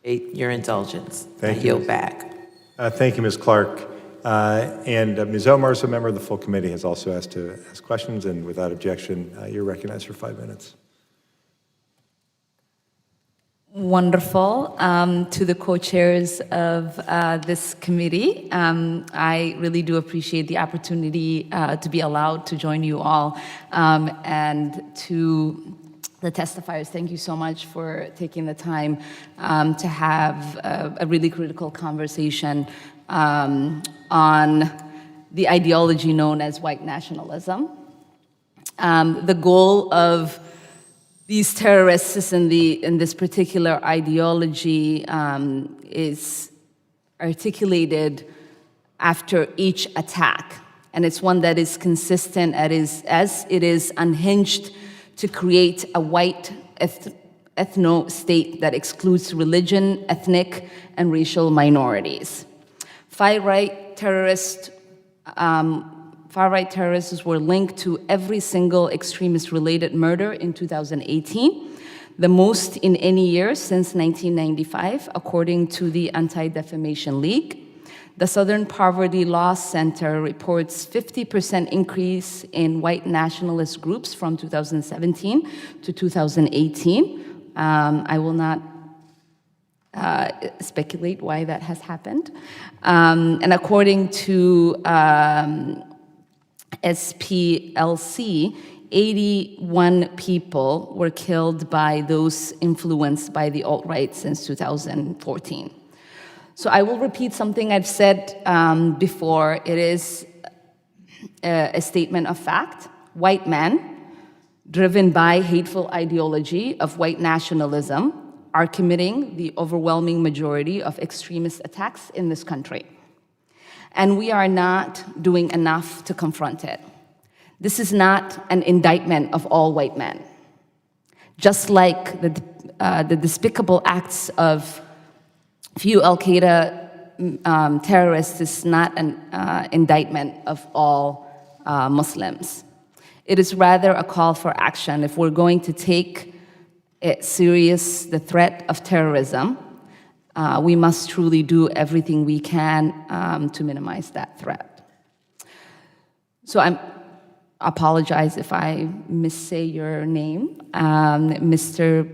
Your indulgence. Thank I you. yield back. Thank you, Ms. Clark. And Ms. Omar, a member of the full committee, has also asked to ask questions, and without objection, you're recognized for 5 minutes. Wonderful. To the co-chairs of this committee, I really do appreciate the opportunity to be allowed to join you all. And to the testifiers, thank you so much for taking the time to have a really critical conversation on the ideology known as white nationalism. The goal of these terrorists in this particular ideology is articulated after each attack, and it's one that is consistent as it is unhinged to create a white ethno-state that excludes religion, ethnic, and racial minorities. Far-right terrorists were linked to every single extremist-related murder in 2018, the most in any year since 1995, according to the Anti-Defamation League. The Southern Poverty Law Center reports 50% increase in white nationalist groups from 2017 to 2018. I will not speculate why that has happened. And according to SPLC, 81 people were killed by those influenced by the alt-right since 2014. So I will repeat something I've said before. It is a statement of fact. White men, driven by hateful ideology of white nationalism, are committing the overwhelming majority of extremist attacks in this country. And we are not doing enough to confront it. This is not an indictment of all white men. Just like the despicable acts of few Al-Qaeda terrorists is not an indictment of all Muslims. It is rather a call for action. If we're going to take it serious, the threat of terrorism, we must truly do everything we can to minimize that threat. So I apologize if I missay your name, Mr.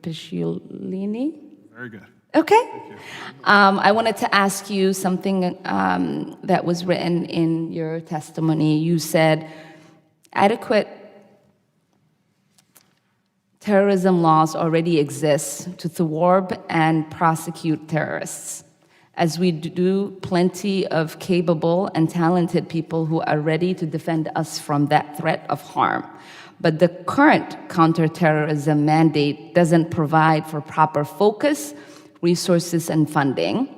Picciolini. Very good. Okay. I wanted to ask you something that was written in your testimony. You said adequate terrorism laws already exist to thwart and prosecute terrorists, as we do plenty of capable and talented people who are ready to defend us from that threat of harm. But the current counterterrorism mandate doesn't provide for proper focus, resources, and funding,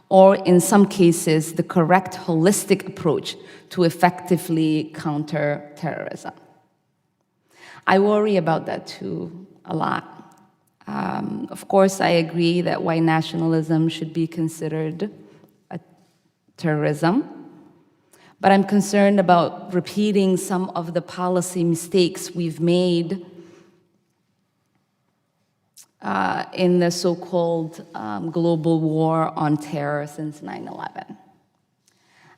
or in some cases, the correct holistic approach to effectively counter terrorism. I worry about that too a lot. Of course, I agree that white nationalism should be considered a terrorism, but I'm concerned about repeating some of the policy mistakes we've made in the so-called global war on terror since 9/11.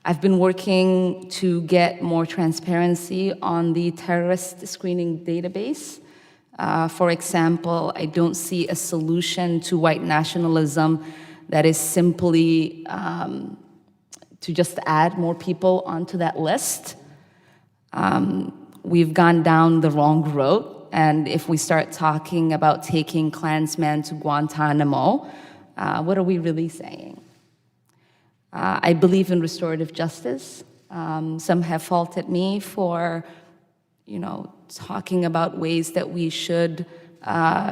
I've been working to get more transparency on the terrorist screening database. For example, I don't see a solution to white nationalism that is simply to just add more people onto that list. we've gone down the wrong road. And if we start talking about taking Klansmen to Guantanamo, what are we really saying? I believe in restorative justice. Some have faulted me for, talking about ways that we should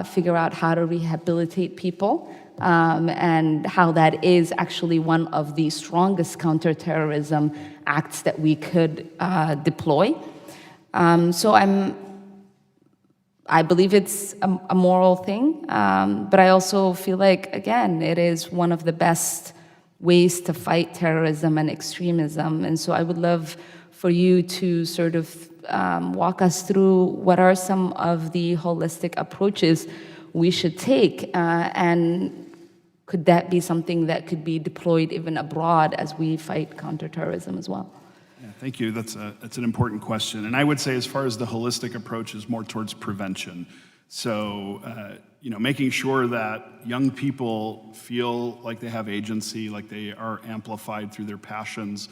figure out how to rehabilitate people, and how that is actually one of the strongest counterterrorism acts that we could deploy. So I believe it's a moral thing, but I also feel like, again, it is one of the best ways to fight terrorism and extremism. And so I would love for you to sort of walk us through what are some of the holistic approaches we should take, and could that be something that could be deployed even abroad as we fight counterterrorism as well? Yeah, thank you. That's an important question. And I would say as far as the holistic approach is more towards prevention. So, making sure that young people feel like they have agency, like they are amplified through their passions,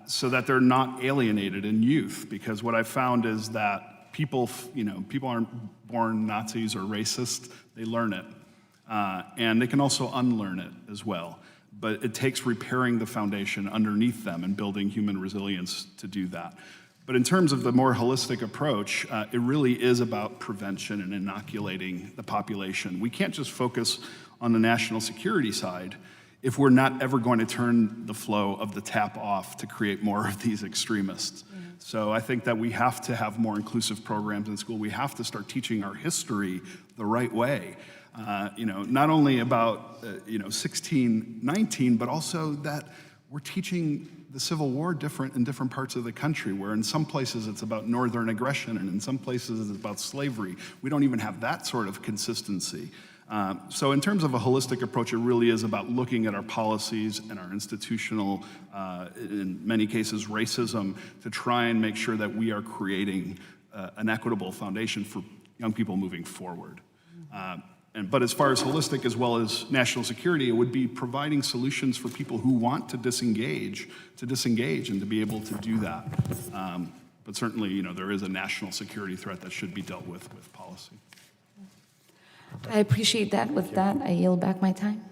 so that they're not alienated in youth. Because what I've found is that people aren't born Nazis or racist, they learn it. And they can also unlearn it as well. But it takes repairing the foundation underneath them and building human resilience to do that. But in terms of the more holistic approach, it really is about prevention and inoculating the population. We can't just focus on the national security side if we're not ever going to turn the flow of the tap off to create more of these extremists. So I think that we have to have more inclusive programs in school. We have to start teaching our history the right way. Not only about 1619, but also that we're teaching the Civil War different in different parts of the country, where in some places it's about northern aggression and in some places it's about slavery. We don't even have that sort of consistency. So in terms of a holistic approach, it really is about looking at our policies and our institutional, in many cases, racism, to try and make sure that we are creating an equitable foundation for young people moving forward. But as far as holistic as well as national security, it would be providing solutions for people who want to disengage and to be able to do that. But certainly, there is a national security threat that should be dealt with policy. I appreciate that. With that, I yield back my time.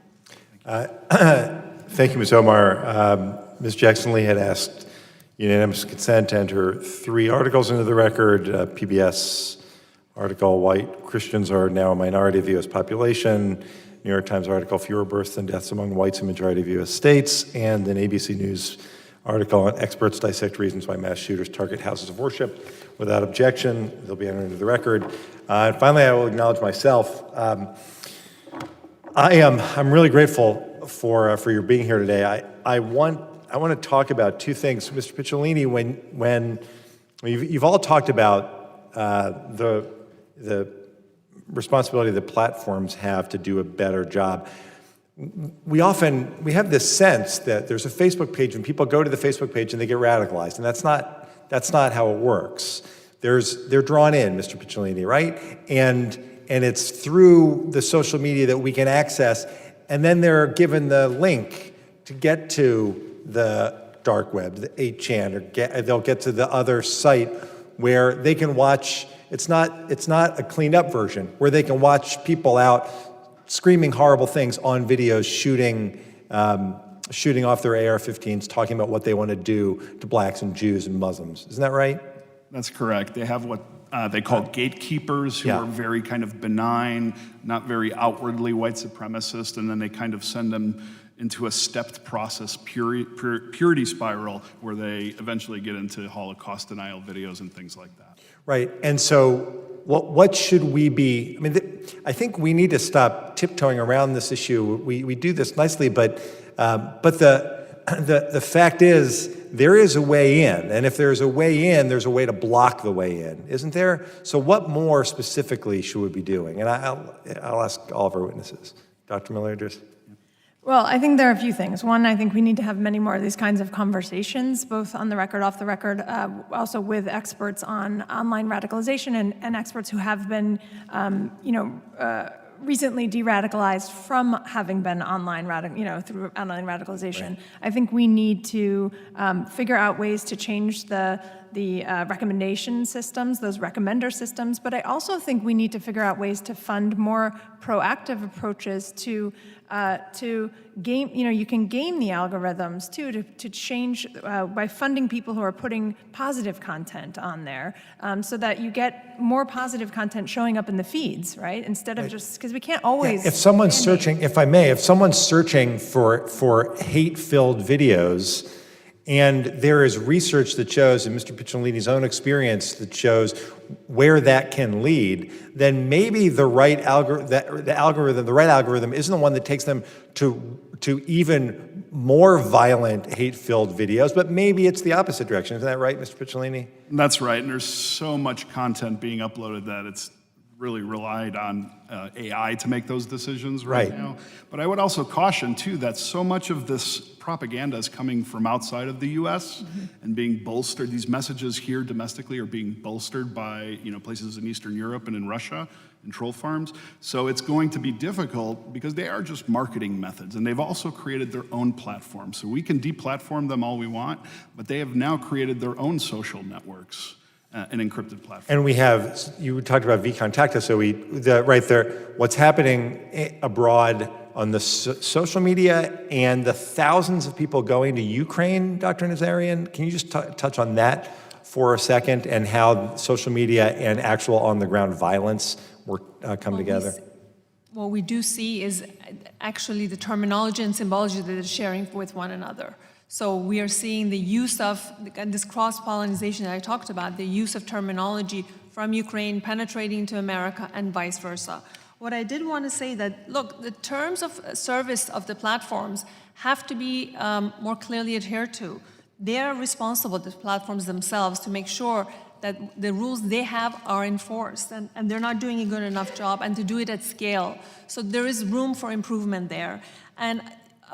Thank you, Ms. Omar. Ms. Jackson-Lee had asked unanimous consent to enter 3 articles into the record. PBS article, White Christians are now a minority of the U.S. population. New York Times article, Fewer Births and Deaths Among Whites in Majority of U.S. States. And an ABC News article on Experts Dissect Reasons Why Mass Shooters Target Houses of Worship. Without objection, they'll be entered into the record. And finally, I will acknowledge myself. I'm really grateful for your being here today. I want to talk about 2 things. Mr. Picciolini, when you've all talked about the responsibility that platforms have to do a better job. We have this sense that there's a Facebook page and people go to the Facebook page and they get radicalized, and that's not how it works. They're drawn in, Mr. Picciolini, right? And it's through the social media that we can access, and then they're given the link to get to the dark web, the 8chan, or they'll get to the other site where they can watch. It's not a cleaned up version where they can watch people out screaming horrible things on videos, shooting off their AR-15s, talking about what they want to do to blacks and Jews and Muslims. Isn't that right? That's correct. They have what they call gatekeepers, who are very kind of benign, not very outwardly white supremacist, and then they kind of send them into a stepped process, purity spiral, where they eventually get into Holocaust denial videos and things like that. Right, and so what should we be, I think we need to stop tiptoeing around this issue. We do this nicely, but the fact is, there is a way in, and if there's a way in, there's a way to block the way in, isn't there? So what more specifically should we be doing? And I'll ask all of our witnesses. Dr. Miller-Idriss. Well, I think there are a few things. One, I think we need to have many more of these kinds of conversations, both on the record, off the record, also with experts on online radicalization and experts who have been, recently de-radicalized from having been online, through online radicalization. Right. I think we need to figure out ways to change the recommendation systems, those recommender systems, but I also think we need to figure out ways to fund more proactive approaches to game, you can game the algorithms too, to change by funding people who are putting positive content on there, so that you get more positive content showing up in the feeds, right? Instead of just, because we can't always. If someone's searching, if I may, if someone's searching for hate-filled videos, and there is research that shows, and Mr. Picciolini's own experience that shows where that can lead, then maybe the right algorithm isn't the one that takes them to even more violent, hate-filled videos, but maybe it's the opposite direction. Isn't that right, Mr. Picciolini? That's right, and there's so much content being uploaded that it's really relied on AI to make those decisions right now. But I would also caution, too, that so much of this propaganda is coming from outside of the U.S. and being bolstered. These messages here domestically are being bolstered by places in Eastern Europe and in Russia and troll farms. So it's going to be difficult because they are just marketing methods, and they've also created their own platform. So we can deplatform them all we want, but they have now created their own social networks. An encrypted platform. And we have, you talked about vContacta, so right there, what's happening abroad on the social media and the thousands of people going to Ukraine, Dr. Nazarian, can you just touch on that for a second, and how social media and actual on-the-ground violence come together? What we do see is actually the terminology and symbology that they're sharing with one another. So we are seeing the use of this cross-pollination that I talked about, the use of terminology from Ukraine penetrating to America and vice versa. What I did want to say that, look, the terms of service of the platforms have to be more clearly adhered to. They are responsible, the platforms themselves, to make sure that the rules they have are enforced, and they're not doing a good enough job, and to do it at scale. So there is room for improvement there. And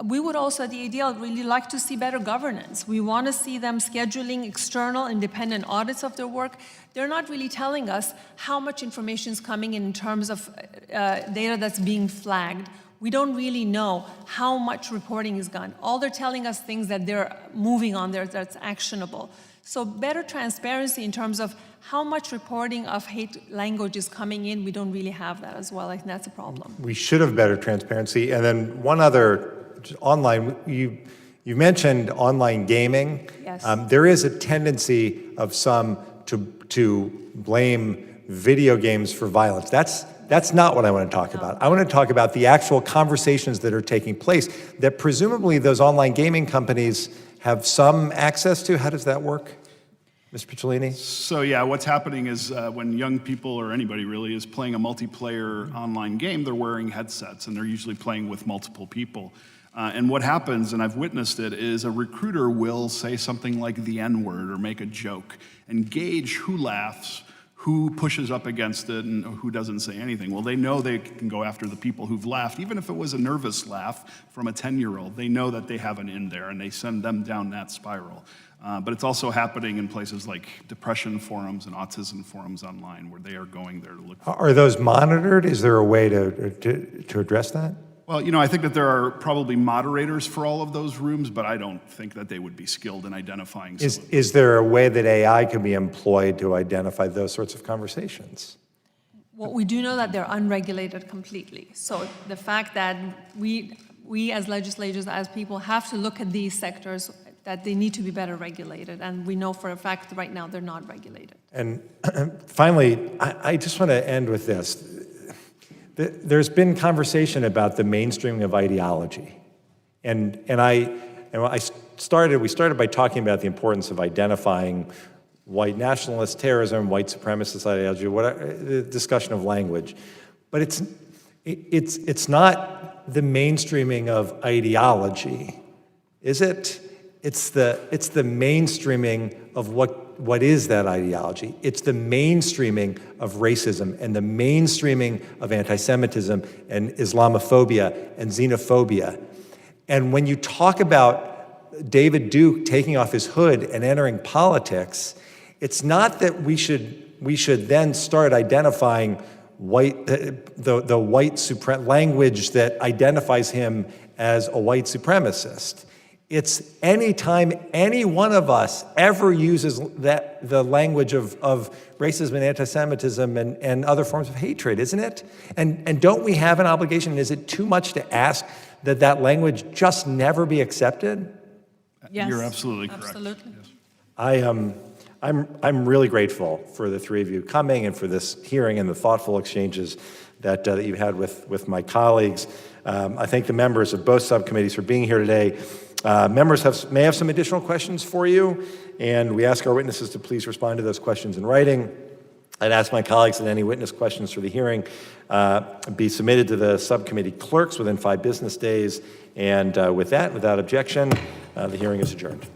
we would also, at the ADL, really like to see better governance. We want to see them scheduling external independent audits of their work. They're not really telling us how much information is coming in terms of data that's being flagged. We don't really know how much reporting is done. All they're telling us things that they're moving on there that's actionable. So better transparency in terms of how much reporting of hate language is coming in, we don't really have that as well. I think that's a problem. We should have better transparency. And then one other, online, you mentioned online gaming. Yes. There is a tendency of some to blame video games for violence. That's not what I want to talk about. I want to talk about the actual conversations that are taking place that presumably those online gaming companies have some access to. How does that work, Mr. Picciolini? So yeah, what's happening is when young people, or anybody really, is playing a multiplayer online game, they're wearing headsets, and they're usually playing with multiple people. And what happens, and I've witnessed it, is a recruiter will say something like the N-word or make a joke and gauge who laughs, who pushes up against it, and who doesn't say anything. Well, they know they can go after the people who've laughed. Even if it was a nervous laugh from a 10-year-old, they know that they have an in there, and they send them down that spiral. But it's also happening in places like depression forums and autism forums online, where they are going there to look for. Are those monitored? Is there a way to address that? Well, I think that there are probably moderators for all of those rooms, but I don't think that they would be skilled in identifying. Is there a way that AI can be employed to identify those sorts of conversations? Well, we do know that they're unregulated completely. So the fact that we as legislators, as people, have to look at these sectors, that they need to be better regulated. And we know for a fact right now they're not regulated. And finally, I just want to end with this. There's been conversation about the mainstreaming of ideology. We started by talking about the importance of identifying white nationalist terrorism, white supremacist ideology, the discussion of language. But it's not the mainstreaming of ideology, is it? It's the mainstreaming of what is that ideology. It's the mainstreaming of racism and the mainstreaming of anti-Semitism and Islamophobia and xenophobia. And when you talk about David Duke taking off his hood and entering politics, it's not that we should then start identifying the white language that identifies him as a white supremacist. It's anytime any one of us ever uses the language of racism and anti-Semitism and other forms of hatred, isn't it? And don't we have an obligation? Is it too much to ask that language just never be accepted? Yes. You're absolutely correct. Absolutely. Yes. I'm really grateful for the three of you coming and for this hearing and the thoughtful exchanges that you've had with my colleagues. I thank the members of both subcommittees for being here today. Members may have some additional questions for you, and we ask our witnesses to please respond to those questions in writing. I'd ask my colleagues that any witness questions for the hearing be submitted to the subcommittee clerks within 5 business days. And with that, without objection, the hearing is adjourned.